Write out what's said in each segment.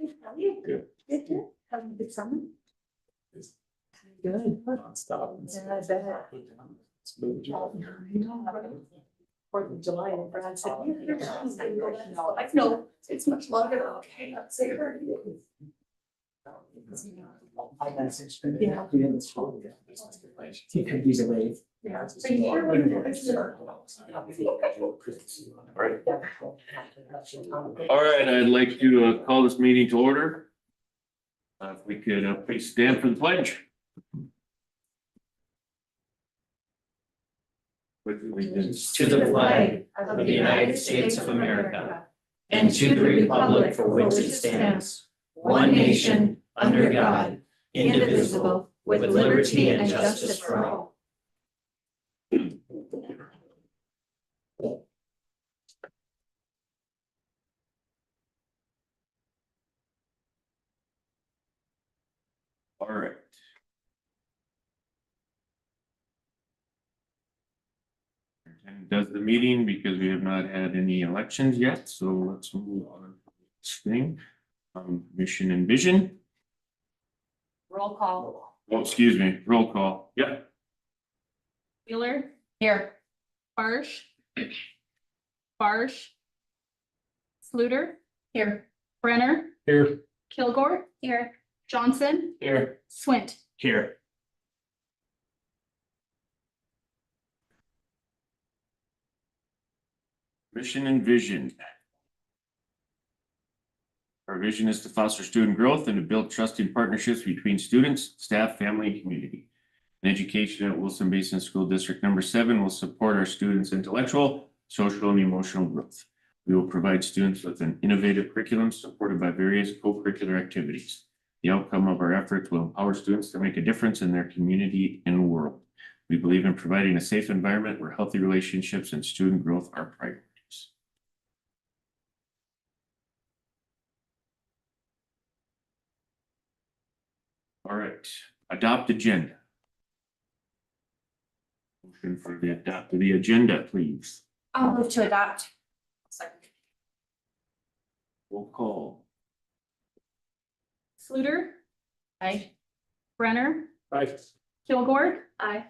Good. Good. Have a good summer. Good. Nonstop. Yeah, I bet. Smooth job. Fourth of July and Brad said, no, I know, it's much longer. Okay, I'll say her. I messaged her. Yeah. We didn't talk. He could use a wave. Yeah. All right, I'd like to call this meeting to order. If we could please stand for the pledge. With allegiance To the flag of the United States of America and to the republic for which it stands, one nation, under God, indivisible, with liberty and justice for all. All right. Does the meeting because we have not had any elections yet, so let's move on to this thing. Mission and vision. Roll call. Oh, excuse me, roll call. Yep. Wheeler. Here. Barsh. Sluter. Here. Brenner. Here. Kilgore. Here. Johnson. Here. Swint. Here. Mission and vision. Our vision is to foster student growth and to build trusting partnerships between students, staff, family, and community. And education at Wilson Basin School District Number 7 will support our students' intellectual, social, and emotional growth. We will provide students with an innovative curriculum supported by various co-curricular activities. The outcome of our efforts will empower students to make a difference in their community and world. We believe in providing a safe environment where healthy relationships and student growth are priorities. All right, adopt agenda. Motion for the adopt the agenda, please. I'll move to adopt. Roll call. Sluter. Aye. Brenner. Aye. Kilgore. Aye.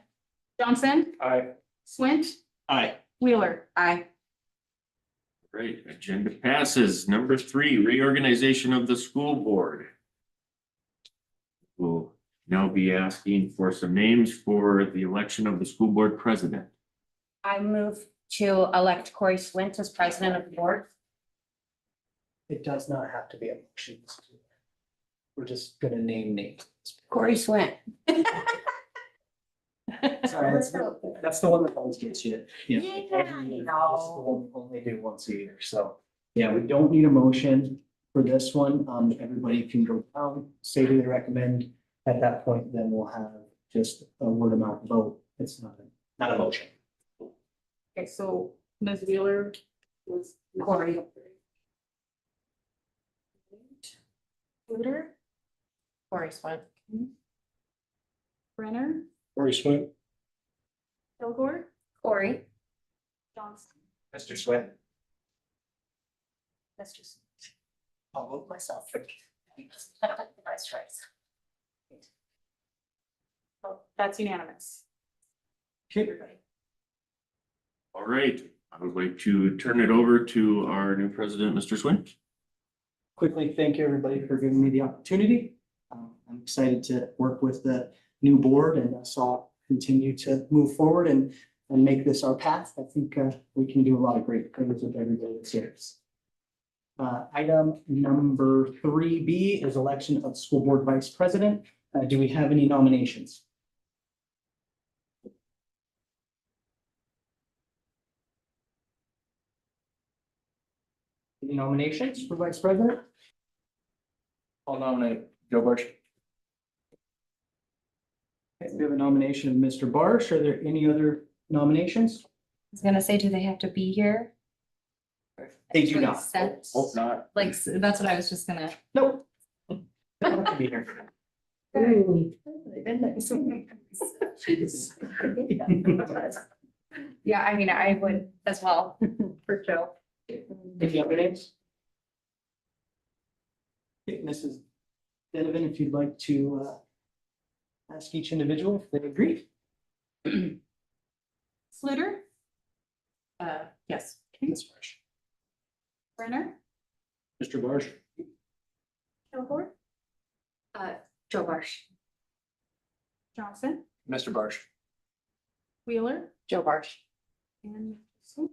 Johnson. Aye. Swint. Aye. Wheeler. Aye. Great, agenda passes. Number 3, reorganization of the school board. We'll now be asking for some names for the election of the school board president. I move to elect Corey Swint as president of the board. It does not have to be a motion. We're just gonna name names. Corey Swint. Sorry, that's the one that always gets you. Yeah, I Every- know. this will only do once a year, so, yeah, we don't need a motion for this one. Everybody can go down, say who they recommend. At that point, then we'll have just a word of mouth vote. It's not a motion. Okay, so Ms. Wheeler was Corey. Sluter. Corey Swint. Brenner. Corey Swint. Kilgore. Corey. Johnson. Mr. Swint. That's just. I'll vote myself. Nice choice. Oh, that's unanimous. Okay. All right, I would like to turn it over to our new president, Mr. Swint. Quickly, thank you, everybody, for giving me the opportunity. I'm excited to work with the new board and us all continue to move forward and make this our path. I think we can do a lot of great things with everybody that's here. Item number 3B is election of school board vice president. Do we have any nominations? Any nominations for vice president? I'll nominate Joe Barsh. Okay, we have a nomination of Mr. Barsh. Are there any other nominations? I was gonna say, do they have to be here? They do not. Hope not. Like, that's what I was just gonna. Nope. They don't have to be here. Yeah, I mean, I would as well, for Joe. Any other names? Okay, Mrs. Donovan, if you'd like to ask each individual if they agree. Fluter, Yes. Ms. Marsh. Brenner, Mr. Barge. Kilgore, Joe Marsh. Johnson, Mr. Barge. Wheeler, Joe Marsh. and Swint.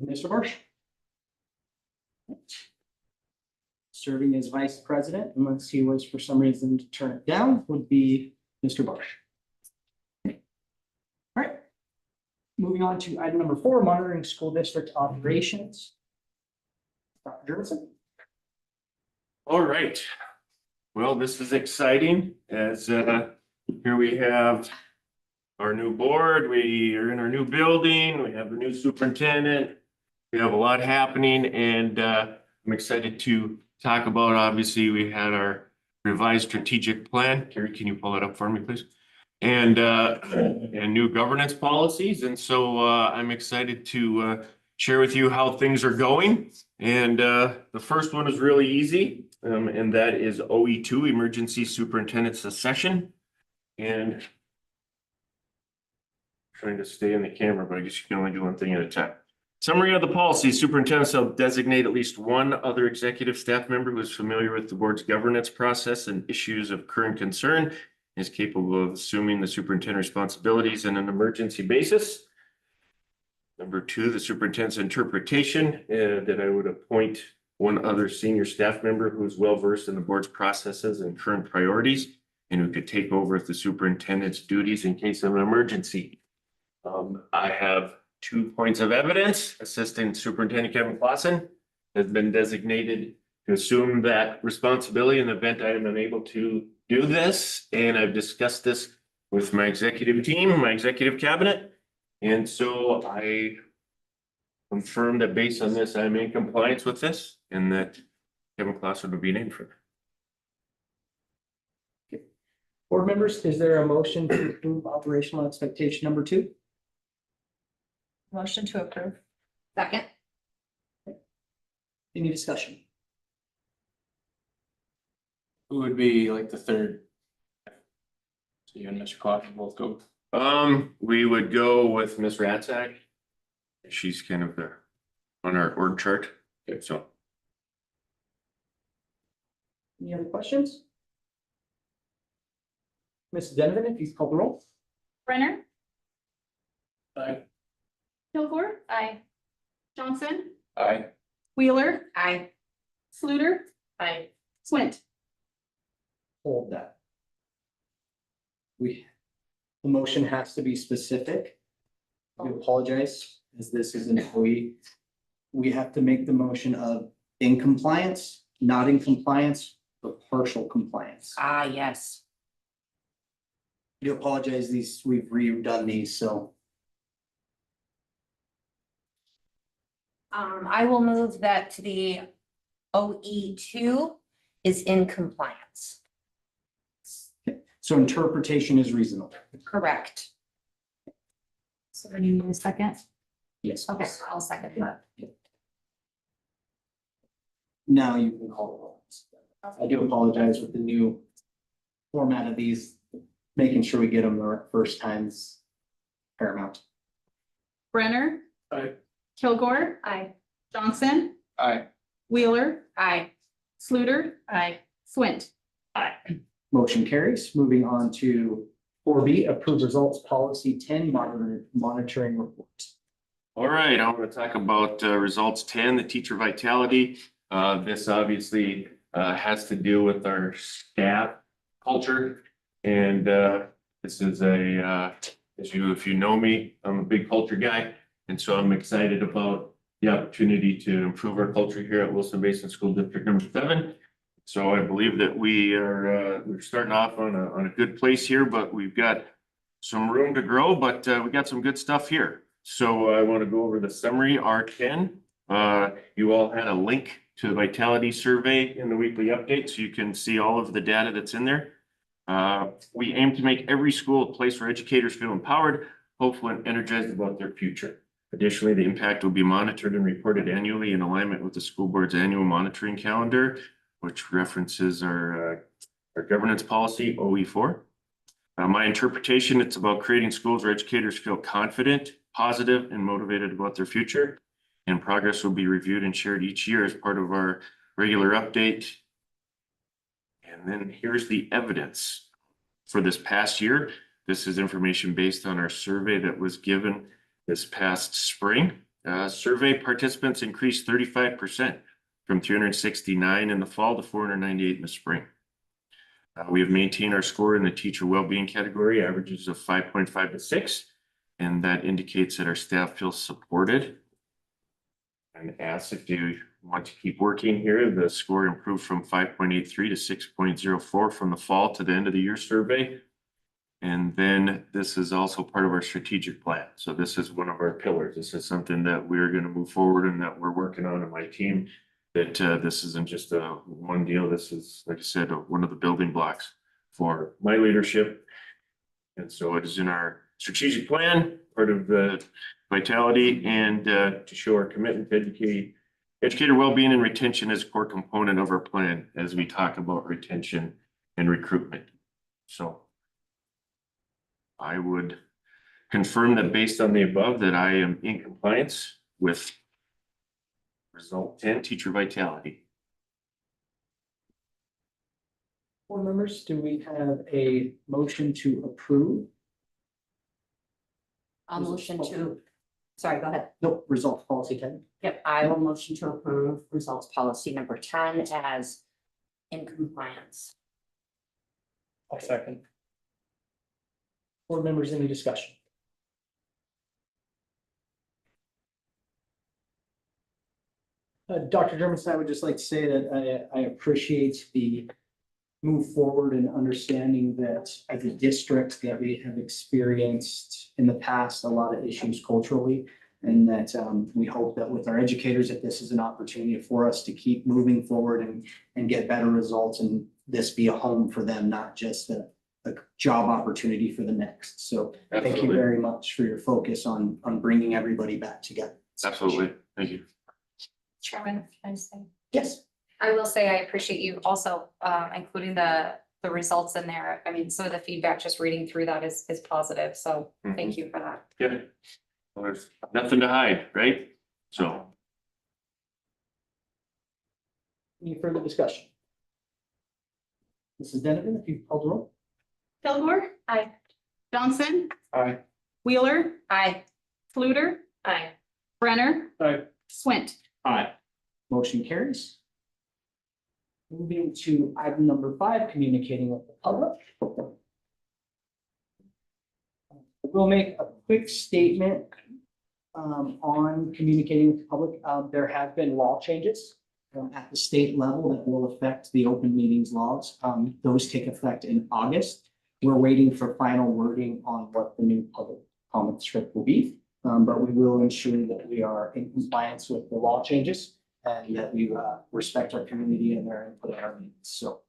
Mr. Marsh. Serving as vice president, unless he was for some reason to turn it down, would be Mr. Barsh. All right. Moving on to item number 4, monitoring school district operations. Dr. Jurgensen. All right. Well, this is exciting as here we have our new board. We are in our new building. We have a new superintendent. We have a lot happening and I'm excited to talk about, obviously, we had our revised strategic plan. Carrie, can you pull that up for me, please? And new governance policies. And so I'm excited to share with you how things are going. And the first one is really easy, and that is OE2, Emergency Superintendent Succession. And trying to stay in the camera, but I guess you can only do one thing at a time. Summary of the policy: superintendent shall designate at least one other executive staff member who is familiar with the board's governance process and issues of current concern, is capable of assuming the superintendent responsibilities on an emergency basis. Number 2, the superintendent's interpretation, that I would appoint one other senior staff member who is well versed in the board's processes and current priorities, and who could take over the superintendent's duties in case of an emergency. I have 2 points of evidence. Assistant Superintendent Kevin Clausen has been designated to assume that responsibility in the event I am unable to do this. And I've discussed this with my executive team, my executive cabinet. And so I confirm that based on this, I'm in compliance with this and that Kevin Clausen will be named for it. Board members, is there a motion to approve operational expectation number 2? Motion to approve. Second. Any discussion? Who would be like the third? So you and Mr. Clausen both go. We would go with Ms. Ratzak. She's kind of there on our org chart. Okay, so. Any other questions? Mrs. Donovan, if you call the roll. Brenner, Aye. Kilgore, aye. Johnson, Aye. Wheeler, Aye. Fluter, Aye. Swint. Hold that. The motion has to be specific. I apologize, as this is an OE. We have to make the motion of in compliance, not in compliance, but partial compliance. Ah, yes. I do apologize, we've redone these, so. I will move that to the OE2 is in compliance. So interpretation is reasonable. Correct. So then you need a second? Yes. Okay, I'll second that. Now you can call the roll. I do apologize with the new format of these, making sure we get them the first time's paramount. Brenner, Aye. Kilgore, Aye. Johnson, Aye. Wheeler, Aye. Fluter, Aye. Swint. Motion carries. Moving on to 4B, approve results policy 10, monitoring report. All right, I want to talk about results 10, the teacher vitality. This obviously has to do with our staff culture. And this is if you know me, I'm a big culture guy. And so I'm excited about the opportunity to improve our culture here at Wilson Basin School District number 7. So I believe that we're starting off on a good place here, but we've got some room to grow, but we got some good stuff here. So I want to go over the summary R10. You all had a link to the vitality survey in the weekly update, so you can see all of the data that's in there. We aim to make every school a place where educators feel empowered, hopeful, and energized about their future. Additionally, the impact will be monitored and reported annually in alignment with the school board's annual monitoring calendar. which references our governance policy, OE4. My interpretation, it's about creating schools where educators feel confident, positive, and motivated about their future. And progress will be reviewed and shared each year as part of our regular update. And then here's the evidence for this past year. This is information based on our survey that was given this past spring. Survey participants increased 35% from 369 in the fall to 498 in the spring. We have maintained our score in the teacher well-being category, averages of 5.5 to 6, and that indicates that our staff feels supported. And as if you want to keep working here, the score improved from 5.83 to 6.04 from the fall to the end of the year survey. And then this is also part of our strategic plan. So this is one of our pillars. This is something that we're going to move forward and that we're working on in my team. That this isn't just a one deal. This is, like I said, one of the building blocks for my leadership. And so it is in our strategic plan, part of the vitality, and to show our commitment to educator well-being and retention as a core component of our plan as we talk about retention and recruitment. So I would confirm that based on the above that I am in compliance with result 10, teacher vitality. Board members, do we have a motion to approve? I'll motion to, sorry, go ahead. Nope, results policy 10. Yep, I will motion to approve results policy number 10 as in compliance. I'll second. Board members, any discussion? Dr. Dermott, I would just like to say that I appreciate the move forward and understanding that as a district that we have experienced in the past a lot of issues culturally, and that we hope that with our educators that this is an opportunity for us to keep moving forward and get better results, and this be a home for them, not just a job opportunity for the next. So thank you Absolutely. very much for your focus on bringing everybody back together. Absolutely. Thank you. Chairman, can I say? Yes. I will say I appreciate you also including the results in there. I mean, some of the feedback, just reading through that is positive. So thank you for that. Yeah. Well, there's nothing to hide, right? So Any further discussion? Mrs. Denevan, if you call the roll. Kilgore. Aye. Johnson. Aye. Wheeler. Aye. Fluter. Aye. Brenner. Aye. Swint. Aye. Motion carries. Moving to item number 5, communicating with the public. We'll make a quick statement on communicating with the public. There have been law changes at the state level that will affect the open meetings laws. Those take effect in August. We're waiting for final wording on what the new public comment script will be. But we will ensure that we are in compliance with the law changes and that we respect our community and their input in our meetings. So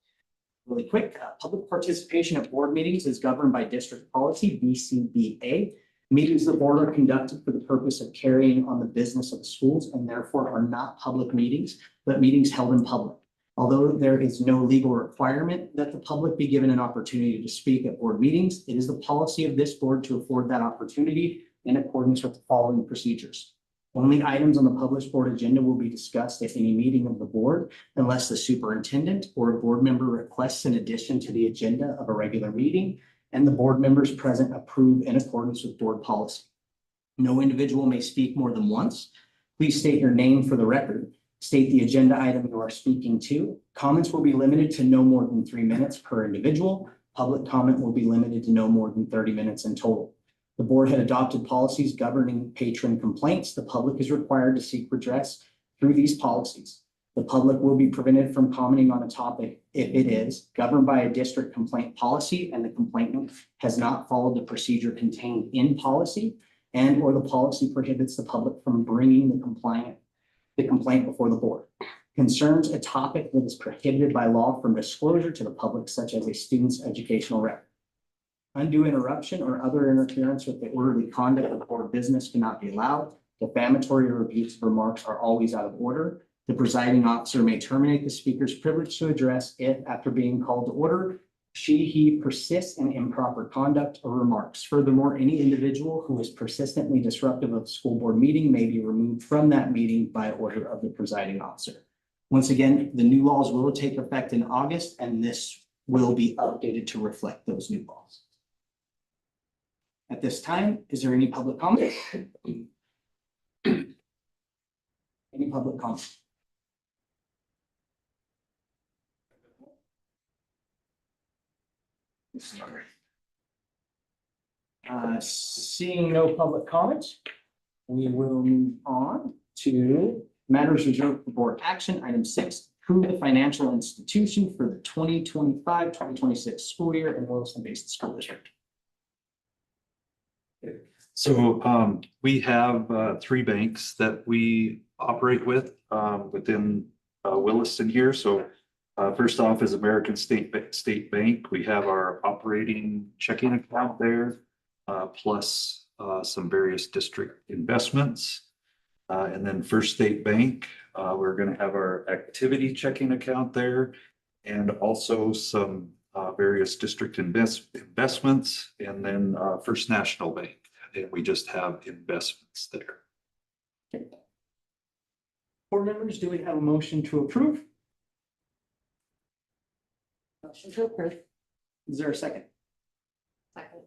really quick, public participation at board meetings is governed by district policy, BCBA. Meetings of the board are conducted for the purpose of carrying on the business of the schools and therefore are not public meetings, but meetings held in public. Although there is no legal requirement that the public be given an opportunity to speak at board meetings, it is the policy of this board to afford that opportunity in accordance with the following procedures. Only items on the published board agenda will be discussed at any meeting of the board unless the superintendent or a board member requests an addition to the agenda of a regular meeting and the board members present approve in accordance with board policy. No individual may speak more than once. Please state your name for the record. State the agenda item you are speaking to. Comments will be limited to no more than 3 minutes per individual. Public comment will be limited to no more than 30 minutes in total. The board had adopted policies governing patron complaints. The public is required to seek redress through these policies. The public will be prevented from commenting on a topic if it is governed by a district complaint policy and the complainant has not followed the procedure contained in policy, and or the policy prohibits the public from bringing the complaint before the board. Concerns a topic that is prohibited by law from disclosure to the public, such as a student's educational record. Undue interruption or other interference with the orderly conduct of board business cannot be allowed. Defamatory or abusive remarks are always out of order. The presiding officer may terminate the speaker's privilege to address if, after being called to order, he persists in improper conduct or remarks. Furthermore, any individual who is persistently disruptive of the school board meeting may be removed from that meeting by order of the presiding officer. Once again, the new laws will take effect in August, and this will be updated to reflect those new laws. At this time, is there any public comment? Any public comment? Seeing no public comments, we will move on to matters reserved for board action. Item 6, approve the financial institution for the 2025-2026 school year in Williston Basin School District. So we have 3 banks that we operate with within Williston here. So first off is American State Bank. We have our operating checking account there, plus some various district investments. And then First State Bank, we're going to have our activity checking account there, and also some various district investments, and then First National Bank. And we just have investments there. Board members, do we have a motion to approve? Motion to approve. Is there a second? Second.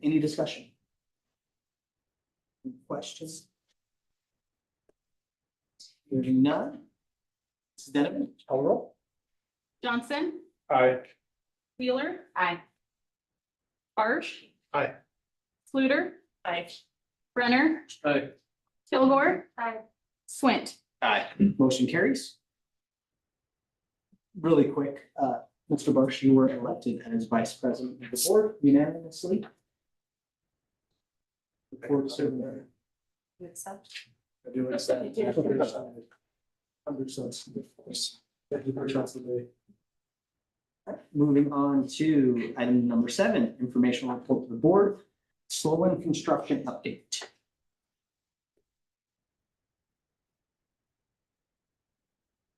Any discussion? Any questions? Hearing none. Mrs. Denovin, call roll. Johnson, Aye. Wheeler, Aye. Barge. Aye. Fluter, Aye. Brenner, Aye. Kilgore, Aye. Swint. Aye. Motion carries. Really quick, Mr. Barsh, you were elected as vice president of the board unanimously. Look forward to serving there. You accept? I do accept. You did. 100%. Thank you for trusting me. Moving on to item number 7, informational report to the board, Sloan construction update.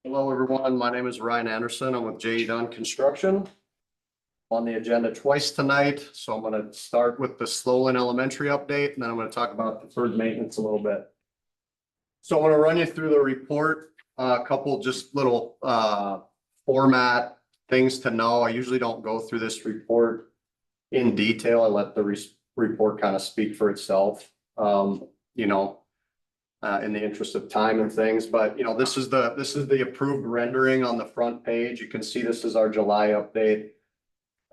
Hello, everyone. My name is Ryan Anderson. I'm with J.E. Dunn Construction. I'm on the agenda twice tonight, so I'm going to start with the Sloan Elementary update, and then I'm going to talk about deferred maintenance a little bit. So I'm going to run you through the report, a couple just little format things to know. I usually don't go through this report in detail. I let the report kind of speak for itself, you know, in the interest of time and things, but you know, this is the approved rendering on the front page. You can see this is our July update.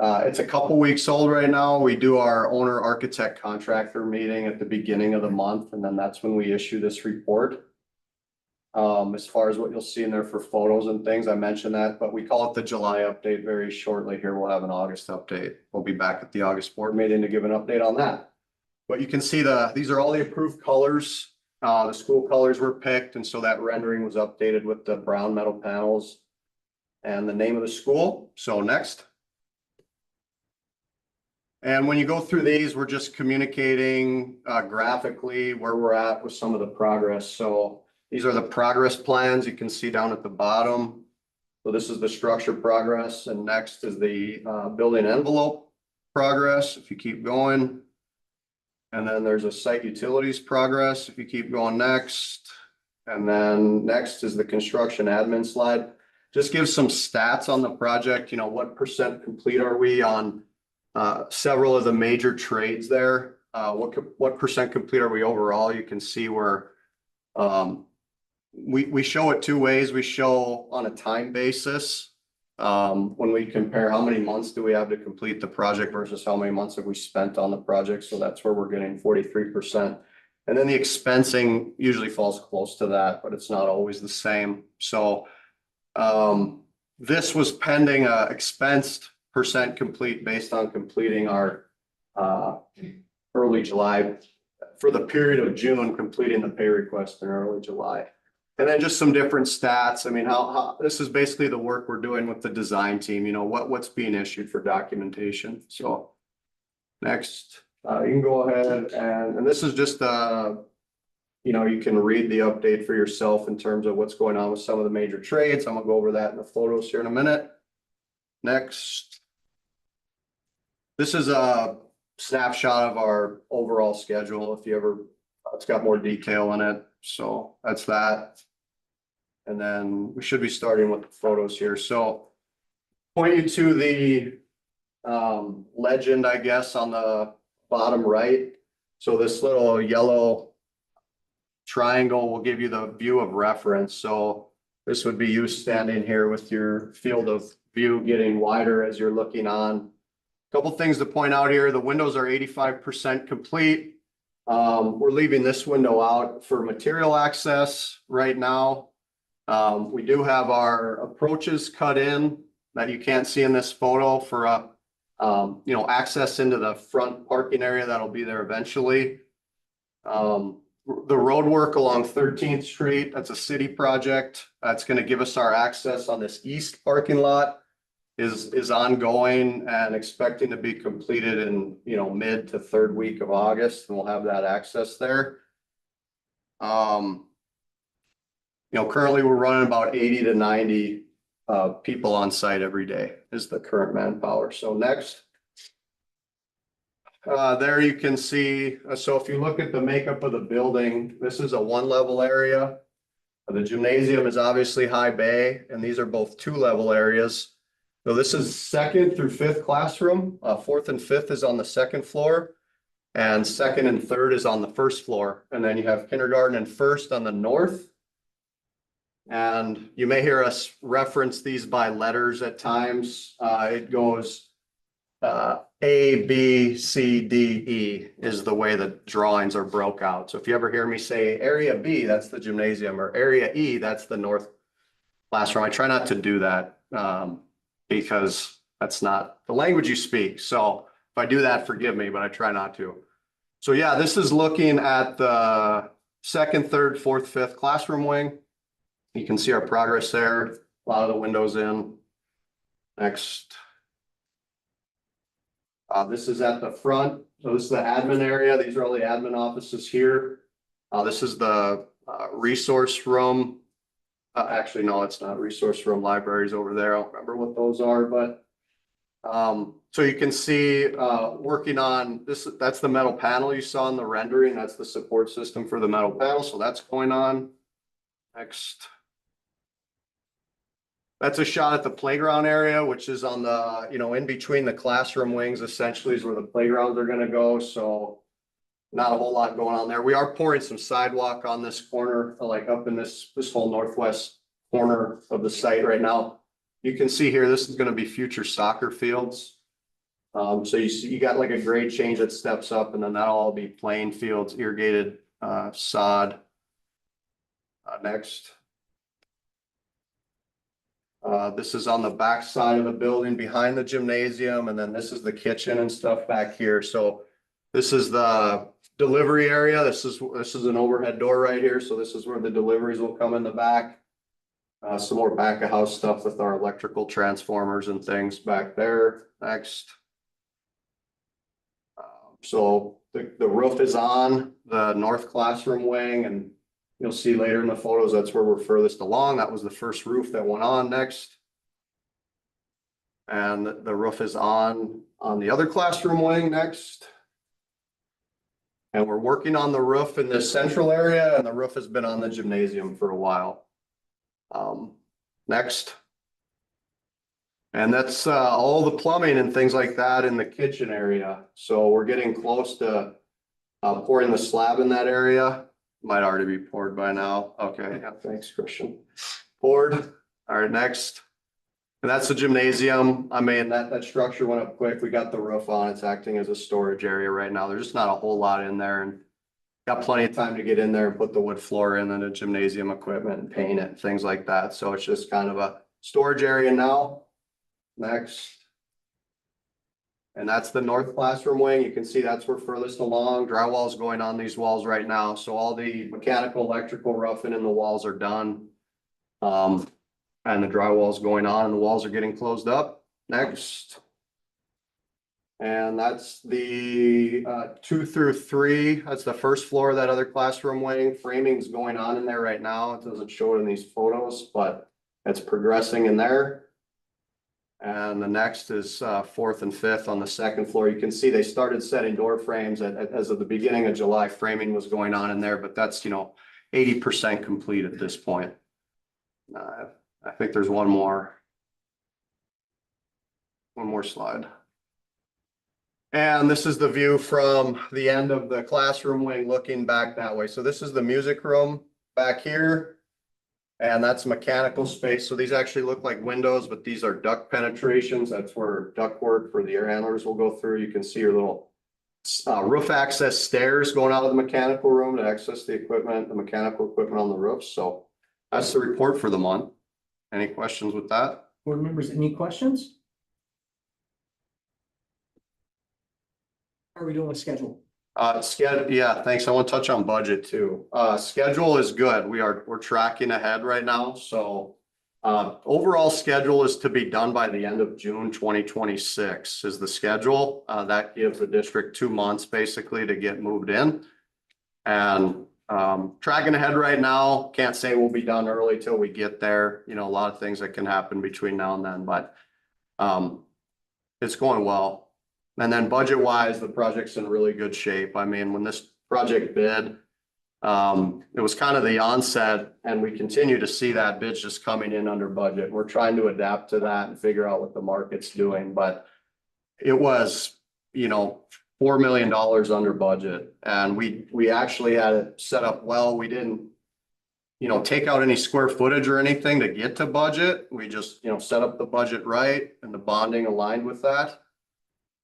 It's a couple weeks old right now. We do our owner architect contractor meeting at the beginning of the month, and then that's when we issue this report. As far as what you'll see in there for photos and things, I mentioned that, but we call it the July update. Very shortly here, we'll have an August update. We'll be back at the August board meeting to give an update on that. But you can see these are all the approved colors. The school colors were picked, and so that rendering was updated with the brown metal panels and the name of the school. So next. And when you go through these, we're just communicating graphically where we're at with some of the progress. So these are the progress plans you can see down at the bottom. So this is the structure progress, and next is the building envelope progress, if you keep going. And then there's a site utilities progress, if you keep going next. And then next is the construction admin slide. Just gives some stats on the project, you know, what % complete are we on several of the major trades there? What % complete are we overall? You can see where we show it 2 ways. We show on a time basis when we compare how many months do we have to complete the project versus how many months have we spent on the project. So that's where we're getting 43%. And then the expensing usually falls close to that, but it's not always the same. So this was pending expensed % complete based on completing our early July for the period of June, completing the pay request in early July. And then just some different stats. I mean, how this is basically the work we're doing with the design team, you know, what's being issued for documentation. So next, you can go ahead and this is just you you know, you can read the update for yourself in terms of what's going on with some of the major trades. I'm gonna go over that in the photos here in a minute. Next. This is a snapshot of our overall schedule, if you ever, it's got more detail in it, so that's that. And then we should be starting with the photos here, so point you to the legend, I guess, on the bottom right. So this little yellow triangle will give you the view of reference, so this would be you standing here with your field of view getting wider as you're looking on. Couple things to point out here, the windows are 85% complete. We're leaving this window out for material access right now. We do have our approaches cut in that you can't see in this photo for you know, access into the front parking area that'll be there eventually. The road work along 13th Street, that's a city project. That's gonna give us our access on this east parking lot is ongoing and expecting to be completed in, you know, mid to third week of August, and we'll have that access there. You know, currently we're running about 80 to 90 people on site every day is the current manpower. So next. There you can see, so if you look at the makeup of the building, this is a one-level area. The gymnasium is obviously high bay, and these are both two-level areas. So this is 2nd through 5th classroom. 4th and 5th is on the 2nd floor, and 2nd and 3rd is on the 1st floor. And then you have kindergarten and 1st on the north. And you may hear us reference these by letters at times. It goes A, B, C, D, E is the way the drawings are broke out. So if you ever hear me say area B, that's the gymnasium, or area E, that's the north classroom. I try not to do that because that's not the language you speak. So if I do that, forgive me, but I try not to. So yeah, this is looking at the 2nd, 3rd, 4th, 5th classroom wing. You can see our progress there. A lot of the windows in. Next. This is at the front. So this is the admin area. These are all the admin offices here. This is the resource room. Actually, no, it's not resource room. Libraries over there. I don't remember what those are, but so you can see working on this. That's the metal panel you saw in the rendering. That's the support system for the metal panel. So that's going on. Next. That's a shot at the playground area, which is on the, you know, in between the classroom wings, essentially is where the playgrounds are gonna go, so not a whole lot going on there. We are pouring some sidewalk on this corner, like up in this whole northwest corner of the site right now. You can see here, this is gonna be future soccer fields. So you see, you got like a grade change that steps up, and then that'll all be playing fields, irrigated, sod. Next. This is on the back side of the building behind the gymnasium, and then this is the kitchen and stuff back here. So this is the delivery area. This is an overhead door right here. So this is where the deliveries will come in the back. Some more back of house stuff with our electrical transformers and things back there. Next. So the roof is on the north classroom wing, and you'll see later in the photos, that's where we're furthest along. That was the first roof that went on. Next. And the roof is on the other classroom wing. Next. And we're working on the roof in this central area, and the roof has been on the gymnasium for a while. Next. And that's all the plumbing and things like that in the kitchen area. So we're getting close to pouring the slab in that area. Might already be poured by now. Okay, yeah, thanks, Christian. Poured. All right, next. And that's the gymnasium. I mean, that structure went up quick. We got the roof on. It's acting as a storage area right now. There's just not a whole lot in there, and got plenty of time to get in there and put the wood floor in and the gymnasium equipment and paint it, things like that. So it's just kind of a storage area now. Next. And that's the north classroom wing. You can see that's where furthest along. Drywall is going on these walls right now. So all the mechanical, electrical roughing in the walls are done. And the drywall is going on and the walls are getting closed up. Next. And that's the 2 through 3. That's the first floor of that other classroom wing. Framing's going on in there right now. It doesn't show it in these photos, but it's progressing in there. And the next is 4th and 5th on the second floor. You can see they started setting door frames as of the beginning of July. Framing was going on in there, but that's, 80% complete at this point. I think there's one more slide. And this is the view from the end of the classroom wing looking back that way. So this is the music room back here. And that's mechanical space. So these actually look like windows, but these are duct penetrations. That's where ductwork for the air handlers will go through. You can see your little roof access stairs going out of the mechanical room to access the equipment, the mechanical equipment on the roof. So that's the report for the month. Any questions with that? Board members, any questions? How are we doing with schedule? Yeah, thanks. I want to touch on budget too. Schedule is good. We're tracking ahead right now. So overall schedule is to be done by the end of June 2026 is the schedule. That gives the district 2 months basically to get moved in. And tracking ahead right now, can't say we'll be done early till we get there. A lot of things that can happen between now and then, but it's going well. And then budget wise, the project's in really good shape. I mean, when this project bid, it was kind of the onset and we continue to see that bids just coming in under budget. We're trying to adapt to that and figure out what the market's doing, but it was, $4 million under budget. And we actually had it set up well. We didn't, take out any square footage or anything to get to budget. We just, set up the budget right and the bonding aligned with that.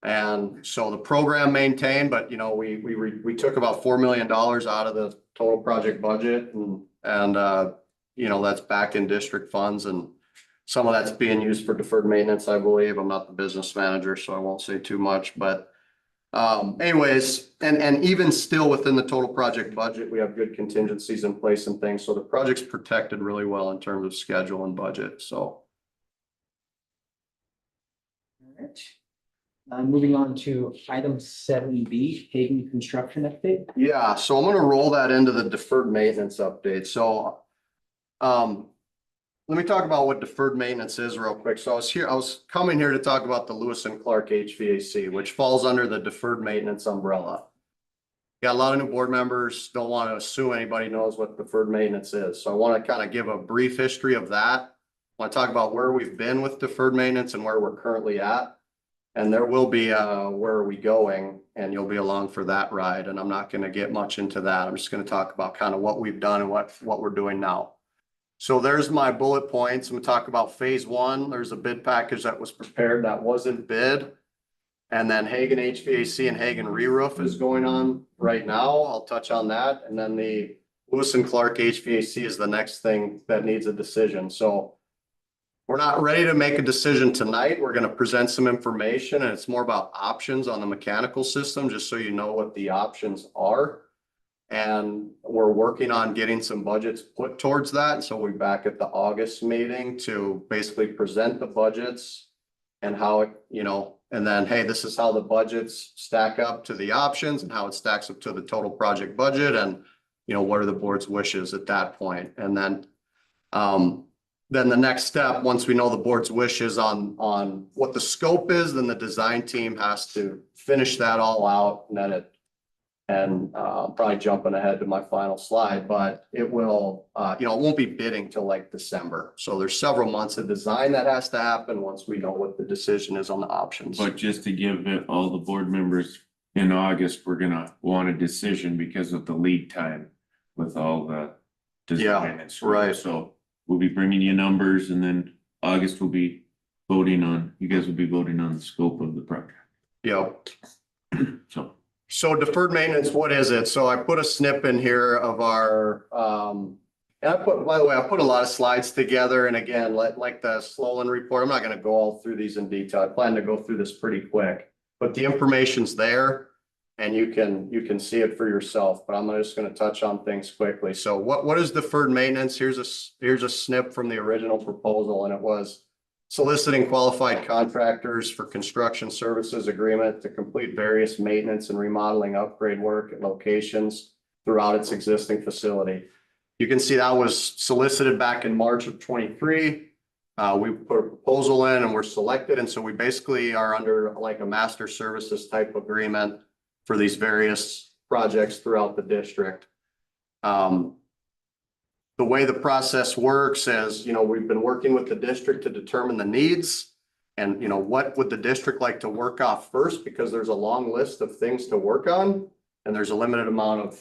And so the program maintained, but we took about $4 million out of the total project budget and that's back in district funds and some of that's being used for deferred maintenance, I believe. I'm not the business manager, so I won't say too much, but anyways, and even still within the total project budget, we have good contingencies in place and things. So the project's protected really well in terms of schedule and budget, so. All right. Moving on to item 7B, Hagen construction update. Yeah, so I'm gonna roll that into the deferred maintenance update. So let me talk about what deferred maintenance is real quick. So I was coming here to talk about the Lewis and Clark HVAC, which falls under the deferred maintenance umbrella. Got a lot of new board members, don't want to assume anybody knows what deferred maintenance is. So I want to kind of give a brief history of that. I want to talk about where we've been with deferred maintenance and where we're currently at. And there will be where are we going, and you'll be along for that ride. And I'm not going to get much into that. I'm just going to talk about kind of what we've done and what we're doing now. So there's my bullet points. I'm going to talk about phase 1. There's a bid package that was prepared that wasn't bid. And then Hagen HVAC and Hagen re-roof is going on right now. I'll touch on that. And then the Lewis and Clark HVAC is the next thing that needs a decision. So we're not ready to make a decision tonight. We're going to present some information and it's more about options on the mechanical system, just so you know what the options are. And we're working on getting some budgets put towards that. So we'll be back at the August meeting to basically present the budgets and how it, and then, hey, this is how the budgets stack up to the options and how it stacks up to the total project budget. And, what are the board's wishes at that point? And then the next step, once we know the board's wishes on what the scope is, then the design team has to finish that all out. And then I'm probably jumping ahead to my final slide, but it will, it won't be bidding till like December. So there's several months of design that has to happen once we know what the decision is on the options. But just to give it all the board members in August, we're gonna want a decision because of the lead time with all the design and stuff. right. So we'll be bringing you numbers and then August will be you guys will be voting on the scope of the project. Yep. So deferred maintenance, what is it? So I put a snip in here of our, and I put a lot of slides together. And again, like the Sloan report, I'm not going to go all through these in detail. I plan to go through this pretty quick, but the information's there and you can see it for yourself, but I'm just going to touch on things quickly. So what is deferred maintenance? Here's a snip from the original proposal, and it was soliciting qualified contractors for construction services agreement to complete various maintenance and remodeling upgrade work at locations throughout its existing facility. You can see that was solicited back in March of 23. We put a proposal in and we're selected, and so we basically are under like a master services type agreement for these various projects throughout the district. The way the process works is, we've been working with the district to determine the needs and, what would the district like to work off first, because there's a long list of things to work on and there's a limited amount of,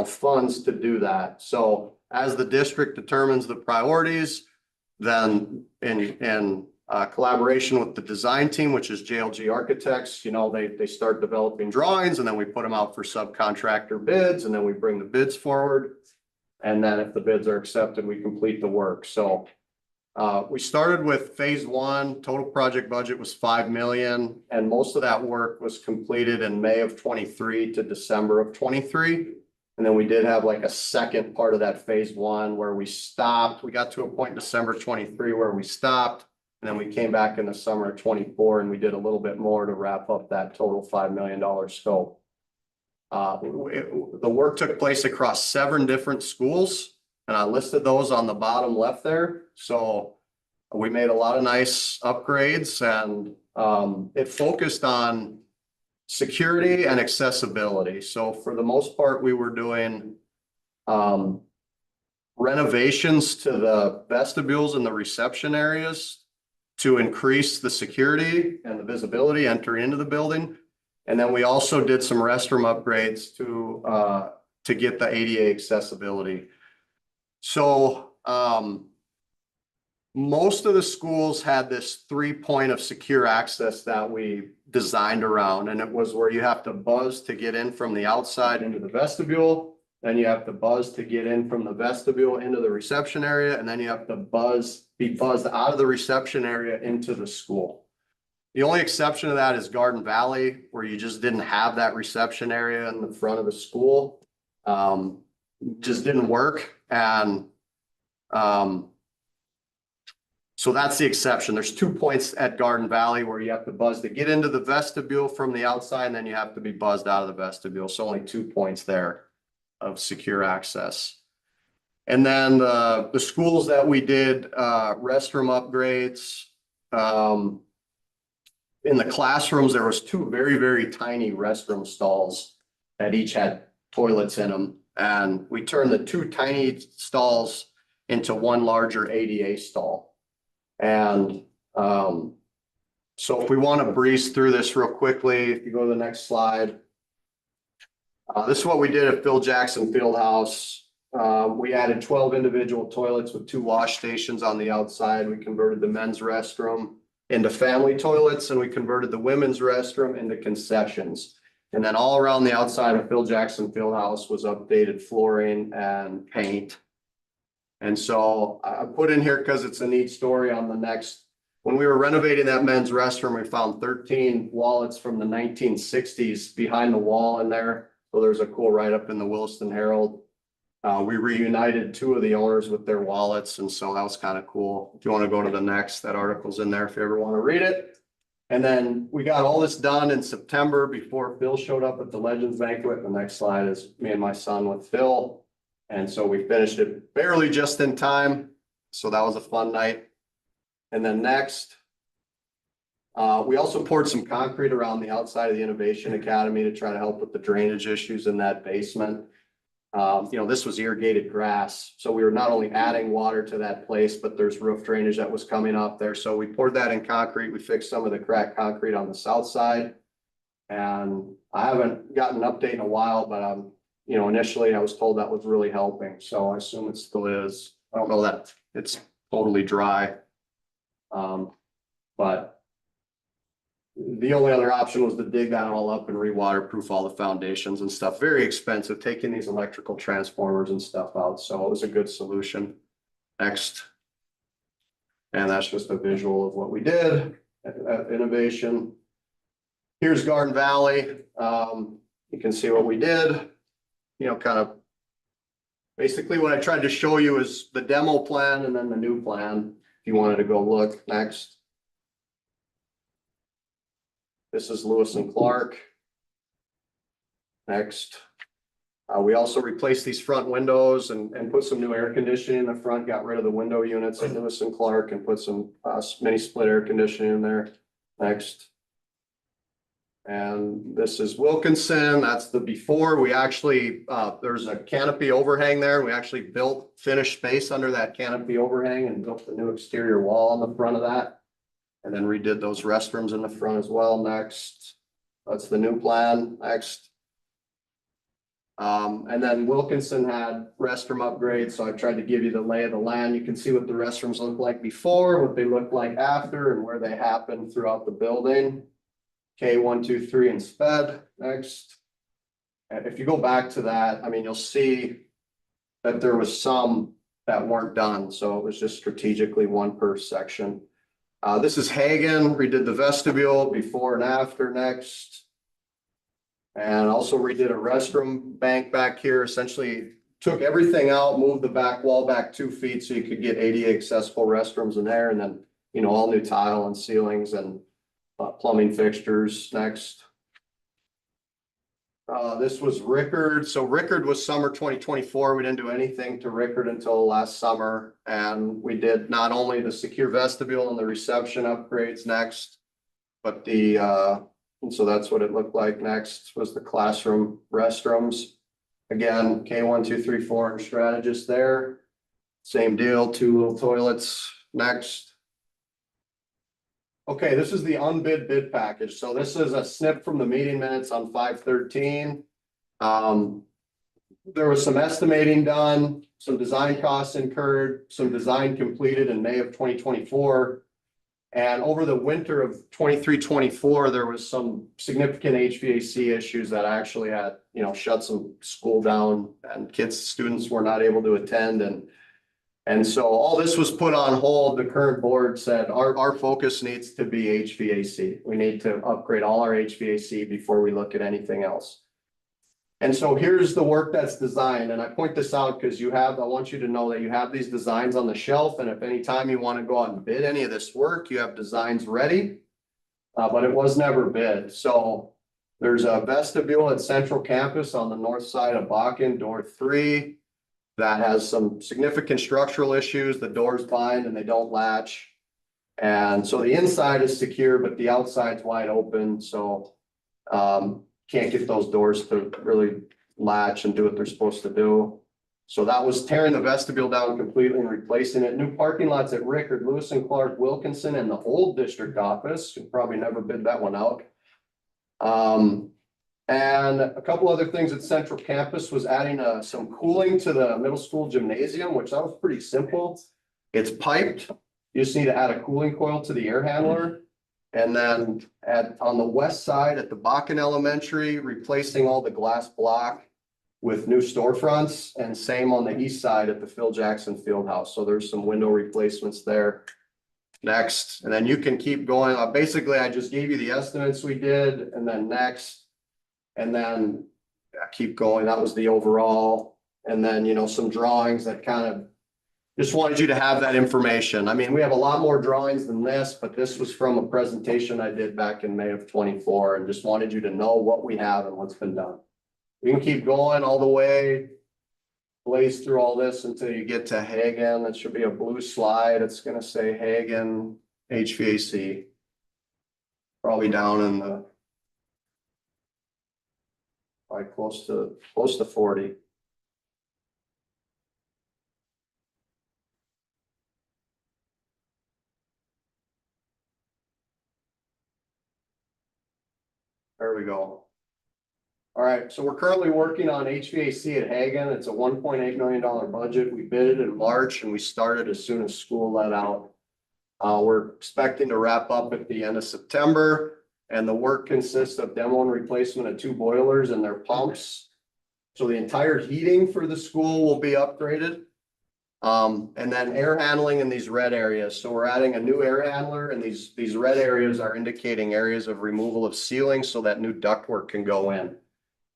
funds to do that. So as the district determines the priorities, then in collaboration with the design team, which is JLG Architects, they start developing drawings and then we put them out for subcontractor bids and then we bring the bids forward. And then if the bids are accepted, we complete the work. So we started with phase one. Total project budget was 5 million, and most of that work was completed in May of 23 to December of 23. And then we did have like a second part of that phase one where we stopped. We got to a point in December 23 where we stopped, and then we came back in the summer of 24 and we did a little bit more to wrap up that total $5 million scope. The work took place across 7 different schools, and I listed those on the bottom left there. So we made a lot of nice upgrades, and it focused on security and accessibility. So for the most part, we were doing renovations to the vestibules and the reception areas to increase the security and the visibility entering into the building. And then we also did some restroom upgrades to get the ADA accessibility. So most of the schools had this 3-point of secure access that we designed around, and it was where you have to buzz to get in from the outside into the vestibule. Then you have to buzz to get in from the vestibule into the reception area, and then you have to be buzzed out of the reception area into the school. The only exception to that is Garden Valley, where you just didn't have that reception area in the front of the school. Just didn't work. And so that's the exception. There's 2 points at Garden Valley where you have to buzz to get into the vestibule from the outside, and then you have to be buzzed out of the vestibule. So only 2 points there of secure access. And then the schools that we did restroom upgrades, in the classrooms, there was 2 very, very tiny restroom stalls that each had toilets in them. And we turned the 2 tiny stalls into 1 larger ADA stall. And so if we want to breeze through this real quickly, if you go to the next slide. This is what we did at Phil Jackson Fieldhouse. We added 12 individual toilets with 2 wash stations on the outside. We converted the men's restroom into family toilets, and we converted the women's restroom into concessions. And then all around the outside of Phil Jackson Fieldhouse was updated flooring and paint. And so I put in here because it's a neat story on the next. When we were renovating that men's restroom, we found 13 wallets from the 1960s behind the wall in there. So there's a cool write-up in the Williston Herald. We reunited 2 of the owners with their wallets, and so that was kind of cool. If you want to go to the next, that article's in there if you ever want to read it. And then we got all this done in September before Phil showed up at the Legends Banquet. The next slide is me and my son with Phil. And so we finished it barely just in time. So that was a fun night. And then next, we also poured some concrete around the outside of the Innovation Academy to try to help with the drainage issues in that basement. This was irrigated grass. So we were not only adding water to that place, but there's roof drainage that was coming off there. So we poured that in concrete. We fixed some of the cracked concrete on the south side. And I haven't gotten an update in a while, but initially I was told that was really helping. So I assume it still is. I don't know that it's totally dry. But the only other option was to dig that all up and re-waterproof all the foundations and stuff. Very expensive, taking these electrical transformers and stuff out. So it was a good solution. Next. And that's just a visual of what we did at Innovation. Here's Garden Valley. You can see what we did. Kind of basically what I tried to show you is the demo plan and then the new plan. If you wanted to go look next. This is Lewis and Clark. Next. We also replaced these front windows and put some new air conditioning in the front, got rid of the window units at Lewis and Clark and put some mini split air conditioning in there. Next. And this is Wilkinson. That's the before. We actually, there's a canopy overhang there. We actually built finished space under that canopy overhang and built the new exterior wall on the front of that. And then redid those restrooms in the front as well. Next. That's the new plan. Next. And then Wilkinson had restroom upgrades, so I tried to give you the lay of the land. You can see what the restrooms look like before, what they look like after, and where they happen throughout the building. K 1, 2, 3 and sped. Next. And if you go back to that, I mean, you'll see that there was some that weren't done, so it was just strategically one per section. This is Hagen, redid the vestibule before and after. Next. And also redid a restroom bank back here, essentially took everything out, moved the back wall back 2 feet so you could get ADA accessible restrooms in there, and then, you know, all new tile and ceilings and plumbing fixtures. Next. This was Rickard. So Rickard was summer 2024. We didn't do anything to Rickard until last summer. And we did not only the secure vestibule and the reception upgrades next, but and so that's what it looked like. Next was the classroom restrooms. Again, K 1, 2, 3, 4 and strategist there. Same deal, 2 little toilets. Next. Okay, this is the unbid bid package. So this is a snip from the meeting minutes on 5/13. There was some estimating done, some design costs incurred, some design completed in May of 2024. And over the winter of 23-24, there was some significant HVAC issues that actually had, you know, shut some school down and students were not able to attend. And so all this was put on hold. The current board said our focus needs to be HVAC. We need to upgrade all our HVAC before we look at anything else. And so here's the work that's designed. And I point this out because I want you to know that you have these designs on the shelf. And if anytime you want to go out and bid any of this work, you have designs ready. But it was never bid. So there's a vestibule at Central Campus on the north side of Bakken, door 3. That has some significant structural issues. The doors bind and they don't latch. And so the inside is secure, but the outside's wide open. So can't get those doors to really latch and do what they're supposed to do. So that was tearing the vestibule down completely and replacing it. New parking lots at Rickard, Lewis and Clark, Wilkinson, and the old district office. You probably never bid that one out. And a couple other things at Central Campus was adding some cooling to the middle school gymnasium, which that was pretty simple. It's piped. You just need to add a cooling coil to the air handler. And then on the west side at the Bakken Elementary, replacing all the glass block with new storefronts, and same on the east side at the Phil Jackson Fieldhouse. So there's some window replacements there. Next, and then you can keep going. Basically, I just gave you the estimates we did, and then next, and then keep going. That was the overall. And then, you know, some drawings that kind of just wanted you to have that information. I mean, we have a lot more drawings than this, but this was from a presentation I did back in May of 24, and just wanted you to know what we have and what's been done. We can keep going all the way, blaze through all this until you get to Hagen. It should be a blue slide. It's going to say Hagen HVAC. Probably down in the, probably close to 40. There we go. All right, so we're currently working on HVAC at Hagen. It's a $1.8 million budget. We bid it in March and we started as soon as school let out. We're expecting to wrap up at the end of September, and the work consists of demo and replacement of 2 boilers and their pumps. So the entire heating for the school will be upgraded. And then air handling in these red areas. So we're adding a new air handler, and these red areas are indicating areas of removal of ceiling so that new ductwork can go in.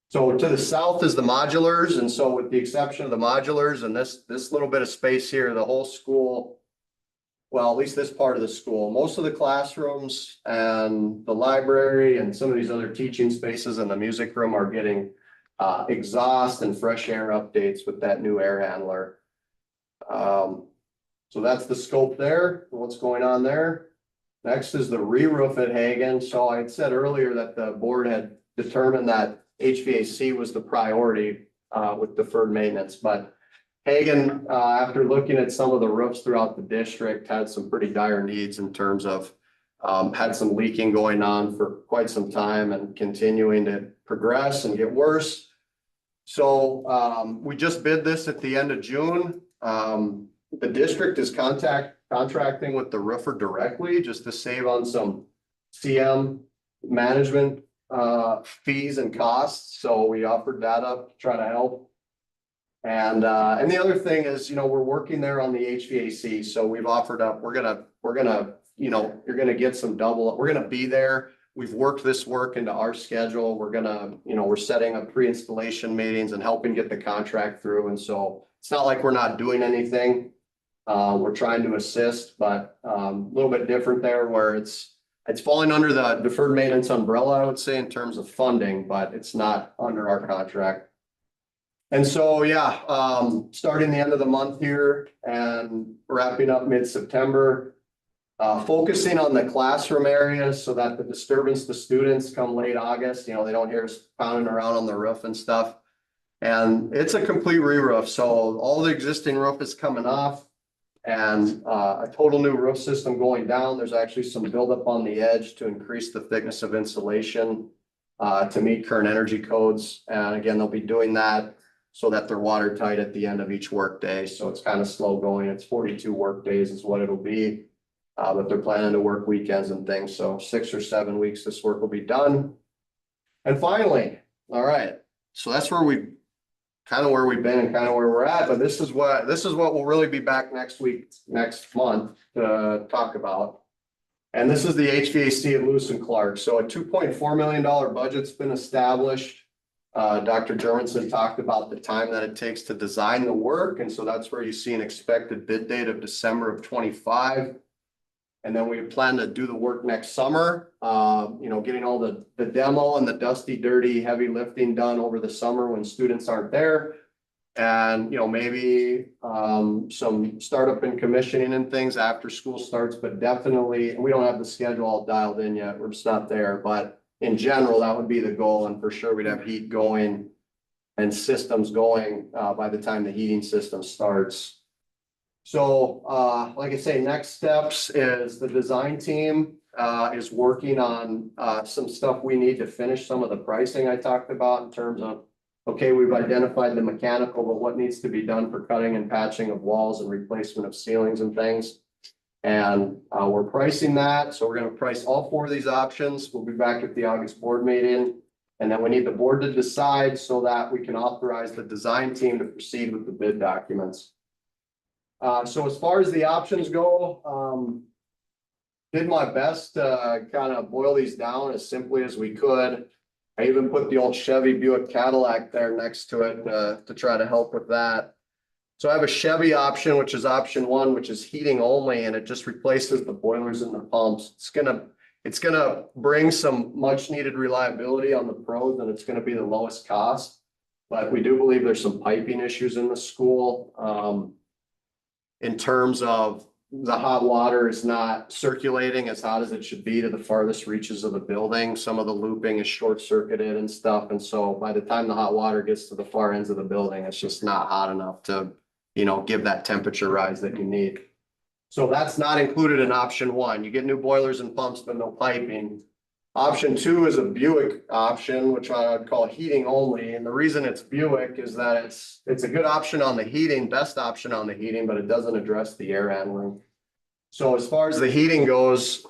So to the south is the modulars. And so with the exception of the modulars and this little bit of space here, the whole school well, at least this part of the school, most of the classrooms and the library and some of these other teaching spaces in the music room are getting exhaust and fresh air updates with that new air handler. So that's the scope there, what's going on there. Next is the re-roof at Hagan. So I had said earlier that the board had determined that HVAC was the priority with deferred maintenance, but Hagan, after looking at some of the roofs throughout the district, had some pretty dire needs in terms of had some leaking going on for quite some time and continuing to progress and get worse. So we just bid this at the end of June. The district is contracting with the roofer directly just to save on some CM management fees and costs. So we offered that up to try to help. And the other thing is, you know, we're working there on the HVAC. So we've offered up, we're gonna, you know, you're gonna get some double, we're gonna be there. We've worked this work into our schedule. We're gonna, you know, we're setting up pre-installation meetings and helping get the contract through. And so it's not like we're not doing anything. We're trying to assist, but a little bit different there where it's falling under the deferred maintenance umbrella, I would say, in terms of funding, but it's not under our contract. And so, yeah, starting the end of the month here and wrapping up mid-September, focusing on the classroom areas so that the disturbance to students come late August, you know, they don't hear us pounding around on the roof and stuff. And it's a complete re-roof. So all the existing roof is coming off and a total new roof system going down. There's actually some buildup on the edge to increase the thickness of insulation to meet current energy codes. And again, they'll be doing that so that they're watertight at the end of each workday. So it's kind of slow going. It's 42 work days is what it'll be. But they're planning to work weekends and things. So 6 or 7 weeks, this work will be done. And finally, all right. So that's where we've been and kind of where we're at. But this is what we'll really be back next month to talk about. And this is the HVAC at Lewis and Clark. So a $2.4 million budget's been established. Dr. Germanson talked about the time that it takes to design the work. And so that's where you see an expected bid date of December of 25. And then we plan to do the work next summer, you know, getting all the demo and the dusty, dirty, heavy lifting done over the summer when students aren't there. And, you know, maybe some startup and commissioning and things after school starts, but definitely, and we don't have the schedule all dialed in yet. We're just not there. But in general, that would be the goal. And for sure, we'd have heat going and systems going by the time the heating system starts. So, like I say, next steps is the design team is working on some stuff we need to finish some of the pricing I talked about in terms of, okay, we've identified the mechanical, but what needs to be done for cutting and patching of walls and replacement of ceilings and things. And we're pricing that. So we're going to price all 4 of these options. We'll be back at the August board meeting. And then we need the board to decide so that we can authorize the design team to proceed with the bid documents. So as far as the options go, did my best to kind of boil these down as simply as we could. I even put the old Chevy Buick Cadillac there next to it to try to help with that. So I have a Chevy option, which is option 1, which is heating only, and it just replaces the boilers and the pumps. It's gonna bring some much needed reliability on the pros, and it's gonna be the lowest cost. But we do believe there's some piping issues in the school. In terms of the hot water is not circulating as hot as it should be to the farthest reaches of the building. Some of the looping is short circuited and stuff. And so by the time the hot water gets to the far ends of the building, it's just not hot enough to, you know, give that temperature rise that you need. So that's not included in option 1. You get new boilers and pumps, but no piping. Option 2 is a Buick option, which I would call heating only. And the reason it's Buick is that it's a good option on the heating, best option on the heating, but it doesn't address the air handling. So as far as the heating goes,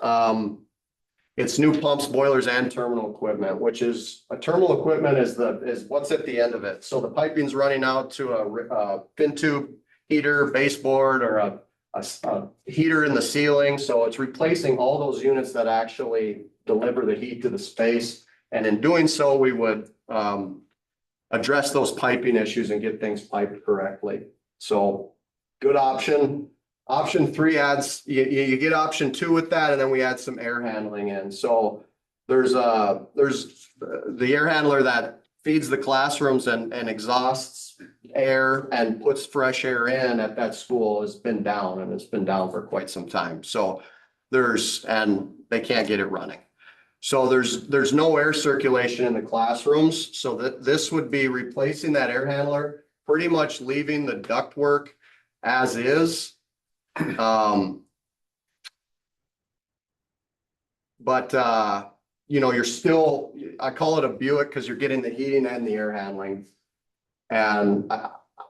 it's new pumps, boilers, and terminal equipment, which is a terminal equipment is what's at the end of it. So the piping's running out to a fin tube heater, baseboard, or a heater in the ceiling. So it's replacing all those units that actually deliver the heat to the space. And in doing so, we would address those piping issues and get things piped correctly. So good option. Option 3 adds, you get option 2 with that, and then we add some air handling in. So there's the air handler that feeds the classrooms and exhausts air and puts fresh air in at that school has been down, and it's been down for quite some time. So and they can't get it running. So there's no air circulation in the classrooms. So this would be replacing that air handler, pretty much leaving the ductwork as is. You know, you're still, I call it a Buick because you're getting the heating and the air handling. And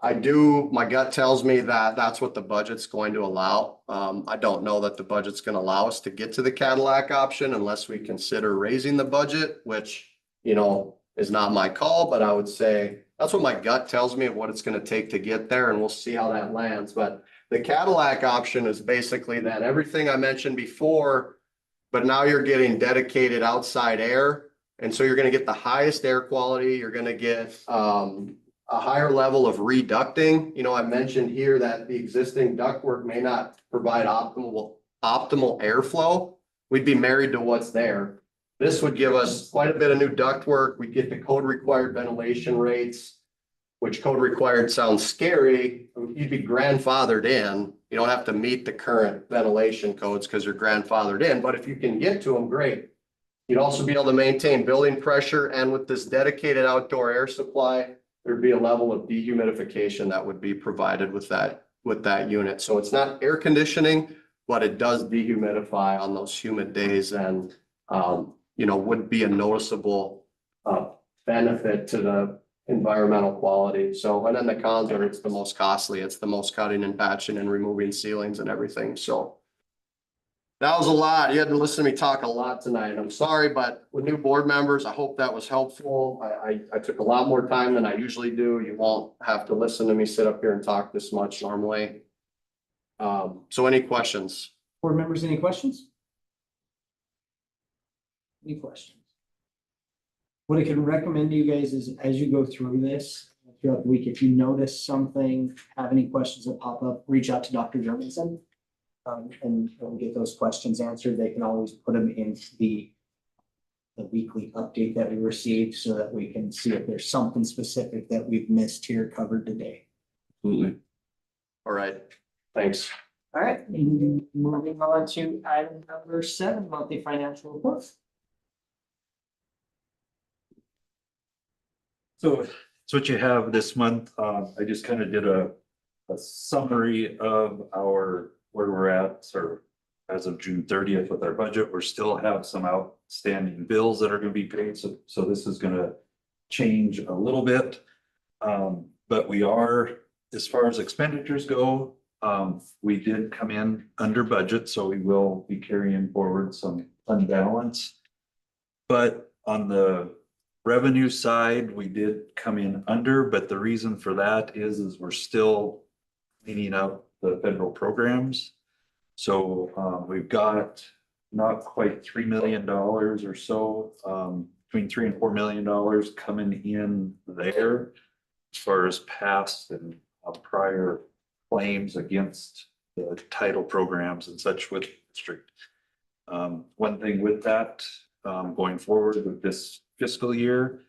my gut tells me that that's what the budget's going to allow. I don't know that the budget's going to allow us to get to the Cadillac option unless we consider raising the budget, which, you know, is not my call, but I would say that's what my gut tells me of what it's going to take to get there, and we'll see how that lands. But the Cadillac option is basically that everything I mentioned before, but now you're getting dedicated outside air. And so you're going to get the highest air quality. You're going to get a higher level of reducting. You know, I mentioned here that the existing ductwork may not provide optimal airflow. We'd be married to what's there. This would give us quite a bit of new ductwork. We get the code required ventilation rates, which code required sounds scary. You'd be grandfathered in. You don't have to meet the current ventilation codes because you're grandfathered in, but if you can get to them, great. You'd also be able to maintain building pressure, and with this dedicated outdoor air supply, there'd be a level of dehumidification that would be provided with that unit. So it's not air conditioning, but it does dehumidify on those humid days, and you know, would be a noticeable benefit to the environmental quality. So, and then the cons are it's the most costly. It's the most cutting and patching and removing ceilings and everything. So that was a lot. You had to listen to me talk a lot tonight. I'm sorry, but with new board members, I hope that was helpful. I took a lot more time than I usually do. You won't have to listen to me sit up here and talk this much normally. So any questions? Board members, any questions? Any questions? What I can recommend to you guys is as you go through this throughout the week, if you notice something, have any questions that pop up, reach out to Dr. Germanson. And we'll get those questions answered. They can always put them in the weekly update that we receive so that we can see if there's something specific that we've missed here covered today. Absolutely. All right. Thanks. All right, moving on to item number 7, monthly financial report. So it's what you have this month. I just kind of did a summary of where we're at, sort of as of June 30th with our budget. We still have some outstanding bills that are going to be paid. So this is going to change a little bit. But we are, as far as expenditures go, we did come in under budget, so we will be carrying forward some unbalance. But on the revenue side, we did come in under, but the reason for that is we're still cleaning up the federal programs. So we've got not quite $3 million or so, between $3 and $4 million coming in there as far as past and prior claims against the title programs and such with the district. One thing with that, going forward with this fiscal year,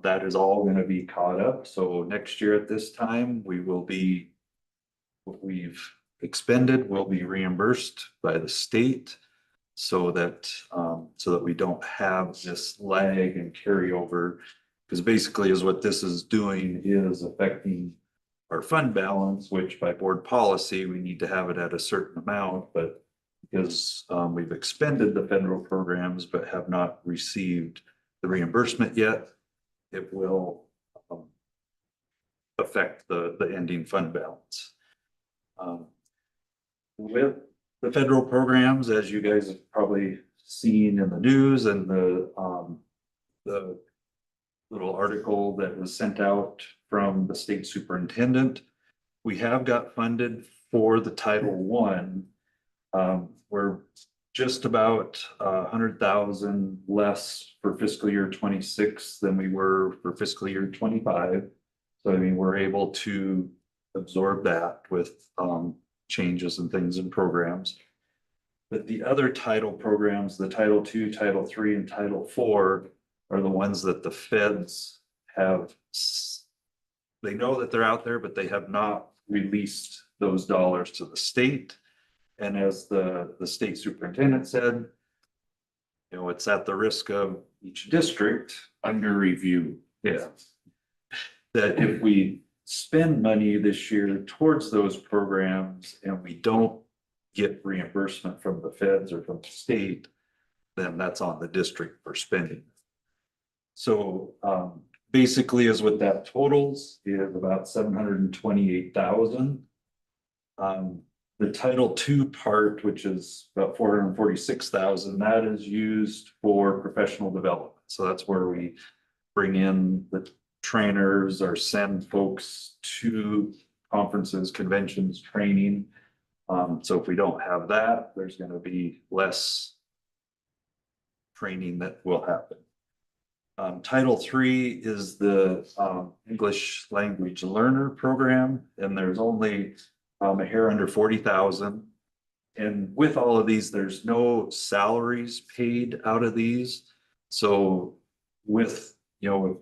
that is all going to be caught up. So next year at this time, what we've expended will be reimbursed by the state so that we don't have this lag and carryover, because basically is what this is doing is affecting our fund balance, which by board policy, we need to have it at a certain amount, but because we've expended the federal programs but have not received the reimbursement yet, it will affect the ending fund balance. With the federal programs, as you guys have probably seen in the news and the little article that was sent out from the state superintendent, we have got funded for the Title I. We're just about 100,000 less for fiscal year 26 than we were for fiscal year 25. So I mean, we're able to absorb that with changes and things in programs. But the other title programs, the Title II, Title III, and Title IV are the ones that the feds have. They know that they're out there, but they have not released those dollars to the state. And as the state superintendent said, you know, it's at the risk of each district. Under review. Yeah. That if we spend money this year towards those programs and we don't get reimbursement from the feds or from the state, then that's on the district for spending. So basically is what that totals is about $728,000. The Title II part, which is about $446,000, that is used for professional development. So that's where we bring in the trainers or send folks to conferences, conventions, training. So if we don't have that, there's going to be less training that will happen. Title III is the English language learner program, and there's only a hair under 40,000. And with all of these, there's no salaries paid out of these. So with, you know,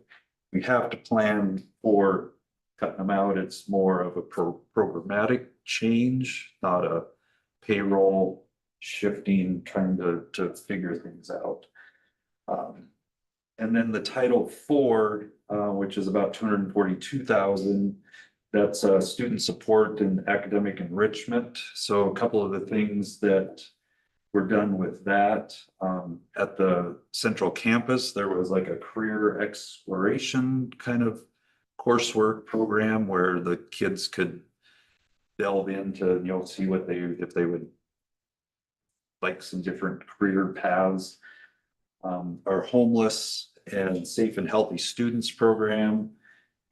we have to plan for cutting them out. It's more of a programmatic change, not a payroll shifting, trying to figure things out. And then the Title IV, which is about 242,000, that's student support and academic enrichment. So a couple of the things that were done with that, at the central campus, there was like a career exploration kind of coursework program where the kids could delve into, you know, see what if they would like some different career paths. Our homeless and safe and healthy students program.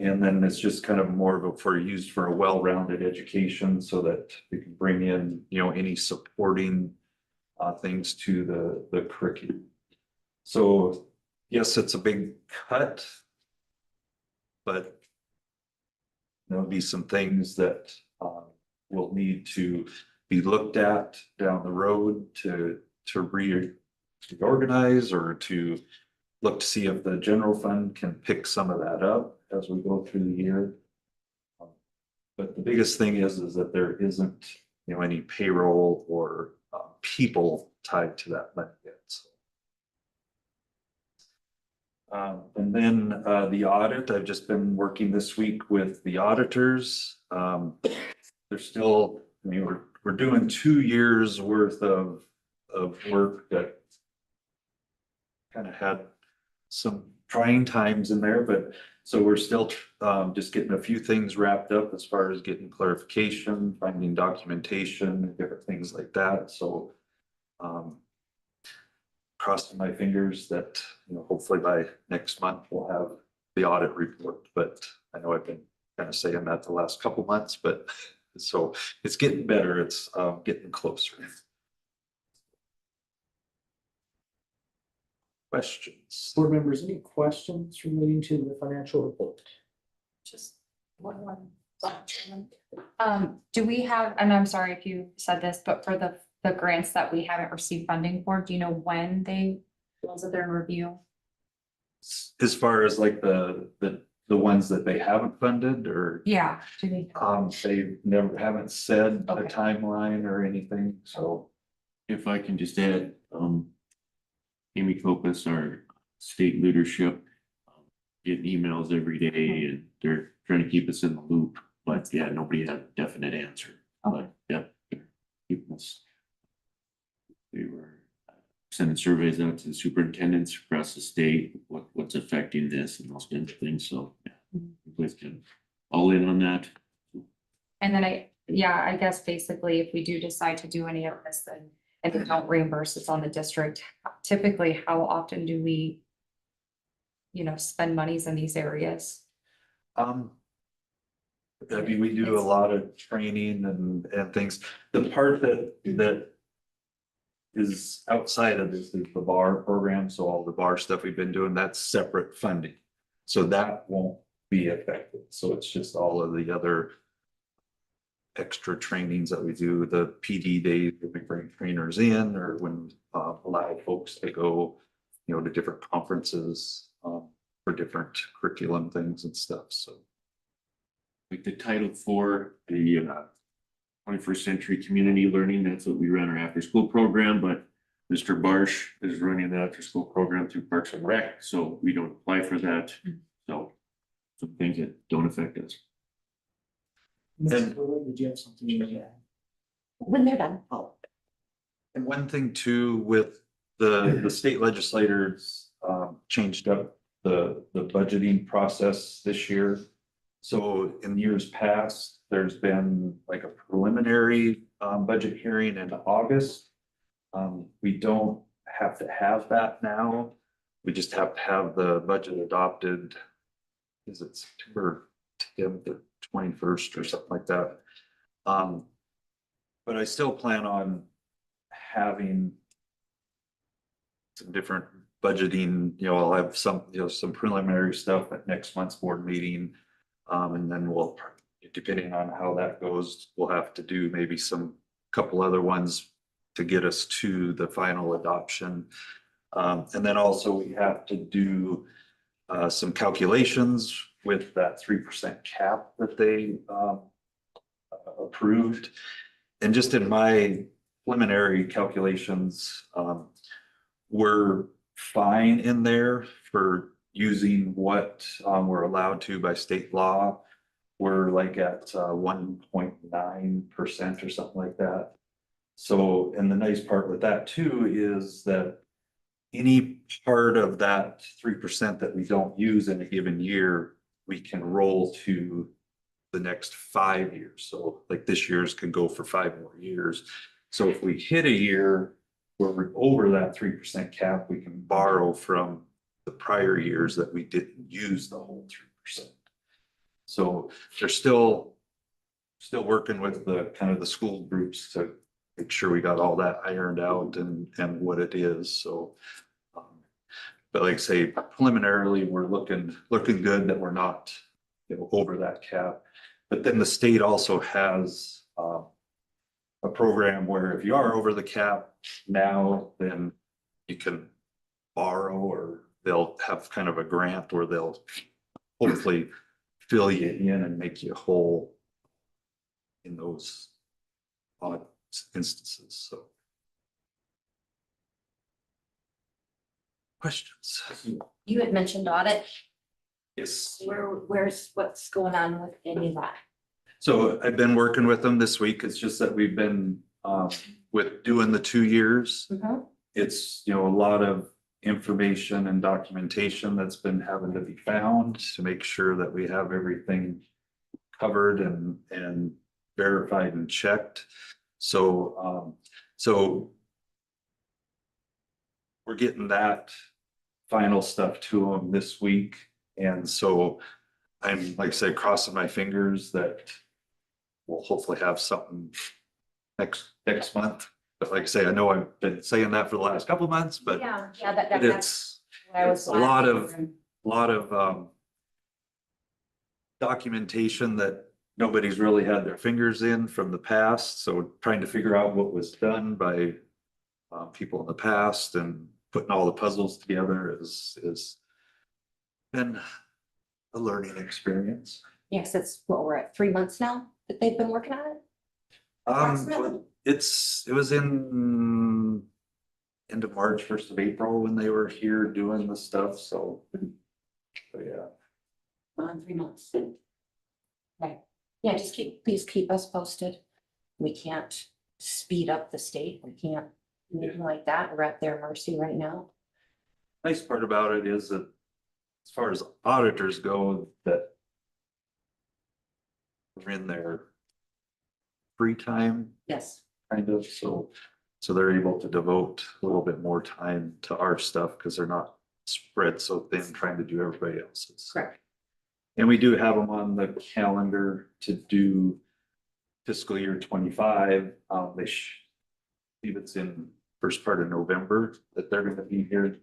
And then it's just kind of more of used for a well-rounded education so that we can bring in, you know, any supporting things to the curriculum. So yes, it's a big cut, but there'll be some things that will need to be looked at down the road to reorganize or to look to see if the general fund can pick some of that up as we go through the year. But the biggest thing is that there isn't, you know, any payroll or people tied to that money yet. And then the audit, I've just been working this week with the auditors. They're still, I mean, we're doing 2 years worth of work that kind of had some trying times in there, but so we're still just getting a few things wrapped up as far as getting clarification, finding documentation, different things like that. So crossing my fingers that, you know, hopefully by next month we'll have the audit report. But I know I've been kind of saying that the last couple months, but so it's getting better. It's getting closer. Questions? Board members, any questions relating to the financial report? Just one. Do we have, and I'm sorry if you said this, but for the grants that we haven't received funding for, do you know when those are in review? As far as like the ones that they haven't funded or? Yeah. Do they? They haven't said a Okay. timeline or anything, so. If I can just add, Amy Copas, our state leadership, getting emails every day and they're trying to keep us in the loop. But yeah, nobody had a definite answer. But yeah, keeping us. We were sending surveys out to the superintendents across the state, what's affecting this and those kinds of things. So yeah, please can all in on that. And then I guess basically if we do decide to do any of this, then and they don't reimburse, it's on the district. Typically, how often do we, you know, spend monies in these areas? I mean, we do a lot of training and things. The part that is outside of this is the bar program. So all the bar stuff we've been doing, that's separate funding. So that won't be affected. So it's just all of the other extra trainings that we do, the PD days, when we bring trainers in, or when allow folks to go, you know, to different conferences for different curriculum things and stuff, so. Like the title for the 21st century community learning, that's what we run our after school program, but Mr. Barsh is running the after school program through Parks and Rec, so we don't apply for that. So some things that don't affect us. Mrs. Lillard, did you have something you wanted to add? When they're done. Oh, And one thing too, with the state legislators changed up the budgeting process this year. So in years past, there's been like a preliminary budget hearing in August. We don't have to have that now. We just have to have the budget adopted. Is it September 10th or 21st or something like that? But I still plan on having some different budgeting, you know, I'll have some, you know, some preliminary stuff at next month's board meeting. And then we'll, depending on how that goes, we'll have to do maybe some couple other ones to get us to the final adoption. And then also we have to do some calculations with that 3% cap that they approved. And just in my preliminary calculations, we're fine in there for using what we're allowed to by state law. We're like at 1.9% or something like that. So, and the nice part with that too is that any part of that 3% that we don't use in a given year, we can roll to the next 5 years. So like this year's can go for 5 more years. So if we hit a year where we're over that 3% cap, we can borrow from the prior years that we didn't use the whole 3%. So they're still working with the kind of the school groups to make sure we got all that ironed out and what it is. So, but like I say, preliminarily, we're looking good that we're not, you know, over that cap. But then the state also has a program where if you are over the cap now, then you can borrow, or they'll have kind of a grant where they'll hopefully fill you in and make you whole in those odd instances. So. Questions? You had mentioned audit. Yes. What's going on with any of that? So I've been working with them this week. It's just that we've been with doing the 2 years. Mhm. It's, you know, a lot of information and documentation that's been having to be found to make sure that we have everything covered and verified and checked. So so we're getting that final stuff to them this week. And so I'm, like I said, crossing my fingers that we'll hopefully have something next month. But like I say, I know I've been saying that for the last couple of months, but Yeah, but that's what I was. it's a lot of documentation that nobody's really had their fingers in from the past. So trying to figure out what was done by people in the past and putting all the puzzles together is been a learning experience. Yes, it's what we're at 3 months now that they've been working on it. Approximately? It was in end of March, 1st of April when they were here doing the stuff, so yeah. On 3 months. Right. Yeah, please keep us posted. We can't speed up the state. We can't do anything like that. We're at their mercy right now. Nice part about it is that as far as auditors go, that we're in their free time, Yes. kind of, so they're able to devote a little bit more time to our stuff because they're not spread so thin trying to do everybody else's. Correct. And we do have them on the calendar to do fiscal year 25. Believe it's in first part of November that they're gonna be here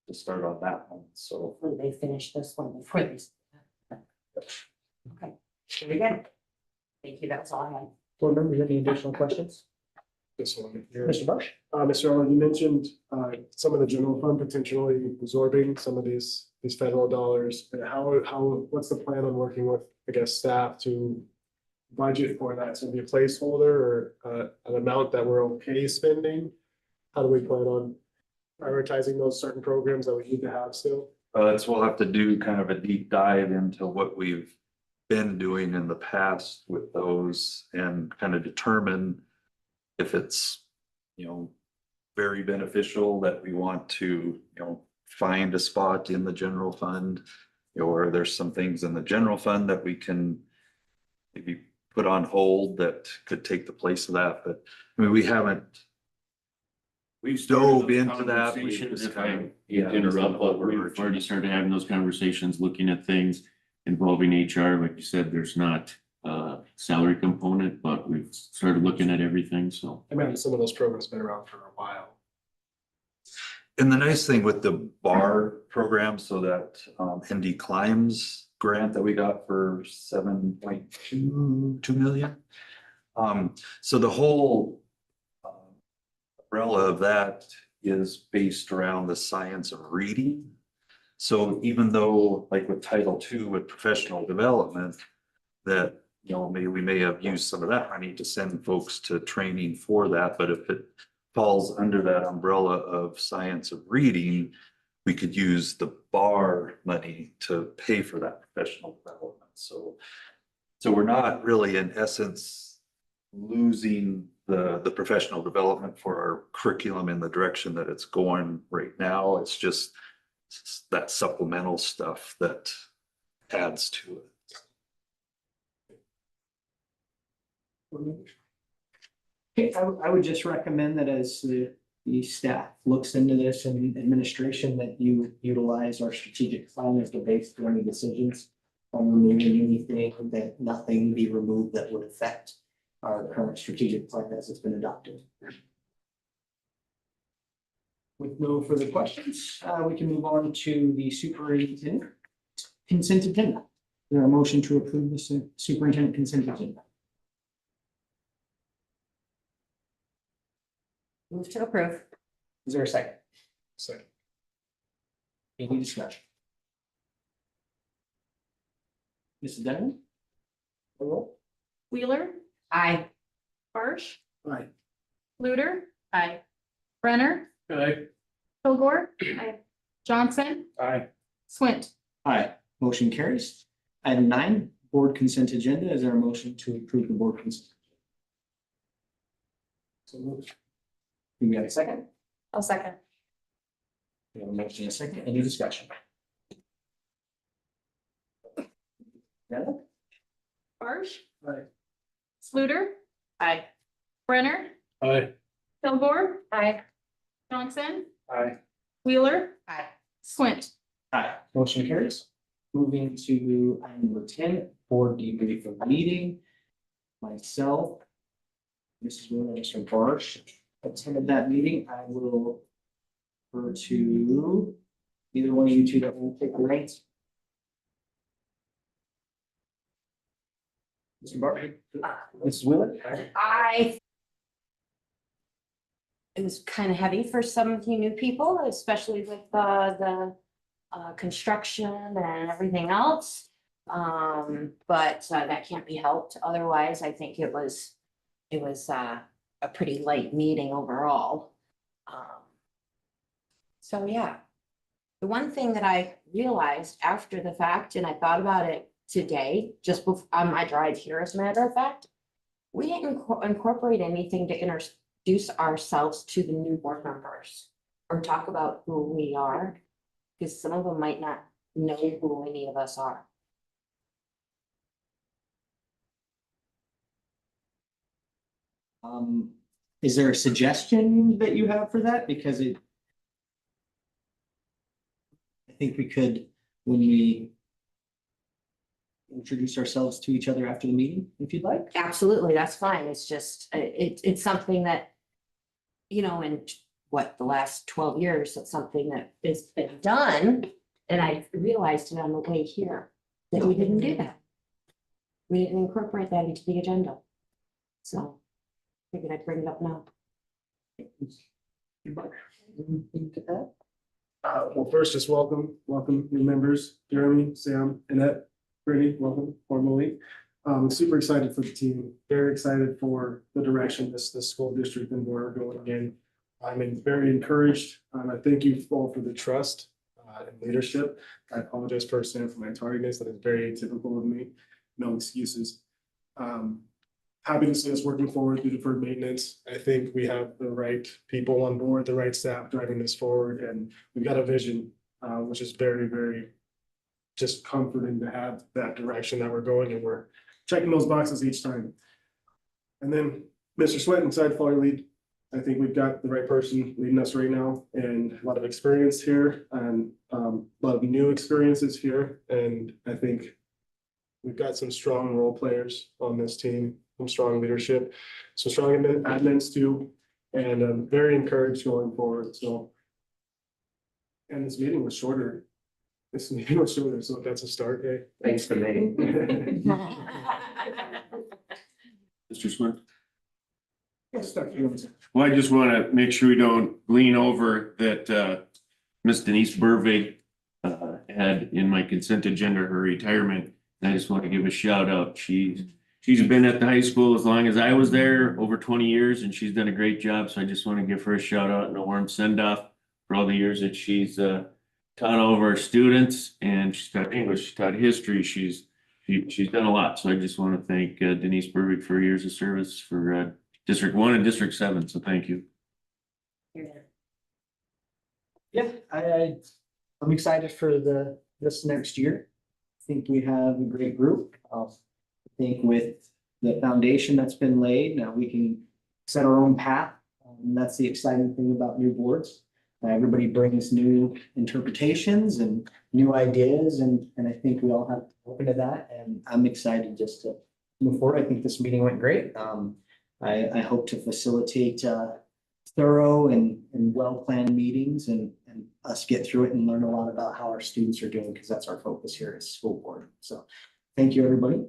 to start on that one, so. When they finish this one before these. Okay, very good. Thank you, that's all I have. Board members, any additional questions? This one here. Mr. Marsh? Mr. Owen, you mentioned, some of the general fund potentially absorbing some of these federal dollars. And what's the plan on working with, I guess, staff to budget for that? So be a placeholder or, an amount that we're okay spending? How do we plan on prioritizing those certain programs that we need to have still? So we'll have to do kind of a deep dive into what we've been doing in the past with those and kind of determine if it's, very beneficial that we want to, find a spot in the general fund. Or there's some things in the general fund that we can maybe put on hold that could take the place of that, but I mean, we haven't. We've Dove started those into that, we conversations, just if I kind of- interrupt, but we've overarching. already started having those conversations, looking at things involving HR. Like you said, there's not a salary component, but we've started looking at everything, so. I mean, some of those programs have been around for a while. And the nice thing with the bar program, so that ND Climbs grant that we got for 7.2 million. So the whole umbrella of that is based around the science of reading. So even though, like with Title II with professional development, that, maybe we may have used some of that money to send folks to training for that, but if it falls under that umbrella of science of reading, we could use the bar money to pay for that professional development. So we're not really, in essence, losing the professional development for our curriculum in the direction that it's going right now. It's just that supplemental stuff that adds to it. Okay, I would just recommend that as the staff looks into this and administration, that you utilize our strategic plan as the base for any decisions on removing anything, that nothing be removed that would affect our current strategic plan as it's been adopted. With no further questions, we can move on to the superintendent consent agenda. Is there a motion to approve the superintendent consent agenda? Move to approve. Is there a second? Second. Any discussion? Mrs. Denton? Roll. Wheeler, Aye. Barsh, Right. Fluter. Aye. Brenner, Aye. Kilgore. Aye. Johnson, Aye. Swint. Aye, motion carries. Item 9, board consent agenda. Is there a motion to approve the board consent? So moved. Do we have a second? I'll second. We have a motion and a second. Any discussion? Denton? Barsh. Aye. Fluter. Aye. Brenner, Aye. Kilgore. Aye. Johnson, Aye. Wheeler. Aye. Swint. Aye, motion carries. Moving to item number 10, board debrief of meeting. Myself, Mrs. Wheeler, Mr. Barsh attended that meeting. I will refer to either one of you two that will take the reins. Mr. Barsh, Mrs. Wheeler. It was kind of heavy for some of you new people, especially with the construction and everything else. But that can't be helped. Otherwise, I think it was a pretty light meeting overall. So yeah. The one thing that I realized after the fact, and I thought about it today, just before on my drive here, as a matter of fact, we didn't incorporate anything to introduce ourselves to the new board members or talk about who we are, because some of them might not know who any of us are. Is there a suggestion that you have for that? Because I think we could, when we introduce ourselves to each other after the meeting, if you'd like. Absolutely, that's fine. It's just, it's something that, in the last 12 years, it's something that has been done. And I realized it on the way here that we didn't do that. we didn't incorporate that into the agenda. So figured I'd bring it up now. Anything to add? Well, first, just welcome new members, Jeremy, Sam, Annette, Brittany, welcome formally. Super excited for the team, very excited for the direction this school district and board are going in. I'm very encouraged. I thank you all for the trust and leadership. I apologize firsthand for my tardiness. That is very atypical of me. No excuses. Happy to see us working forward through deferred maintenance. I think we have the right people on board, the right staff driving this forward, and we've got a vision, which is very, very just comforting to have that direction that we're going, and we're checking those boxes each time. And then Mr. Sweat inside Folly Lead, I think we've got the right person leading us right now, and a lot of experience here and a lot of new experiences here. And I think we've got some strong role players on this team, some strong leadership, some strong admins too, and I'm very encouraged going forward. So, and this meeting was shorter. This meeting was shorter, so that's a start. Hey, Thanks for me. Mr. Swint? Yes, Dr. Jones. Well, I just want to make sure we don't lean over that Miss Denise Burvig had in my consent agenda her retirement. And I just want to give a shout out. She's been at the high school as long as I was there, over 20 years, and she's done a great job. So I just want to give her a shout out and a warm send off for all the years that she's taught all of our students, and she's taught English, she's taught history. She's done a lot. So I just want to thank Denise Burvig for years of service for District 1 and District 7. So thank you. Yeah, I'm excited for this next year. I think we have a great group. I think with the foundation that's been laid, now we can set our own path. And that's the exciting thing about new boards. Everybody brings new interpretations and new ideas, and I think we all have to open to that. And I'm excited just to move forward. I think this meeting went great. I hope to facilitate thorough and well-planned meetings and us get through it and learn a lot about how our students are doing, because that's our focus here as school board. So thank you, everybody.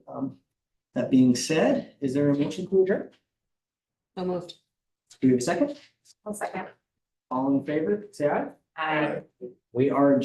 That being said, is there a motion to adjourn? So moved. Do we have a second? One second. All in favor, say aye. Aye. We are adjourned.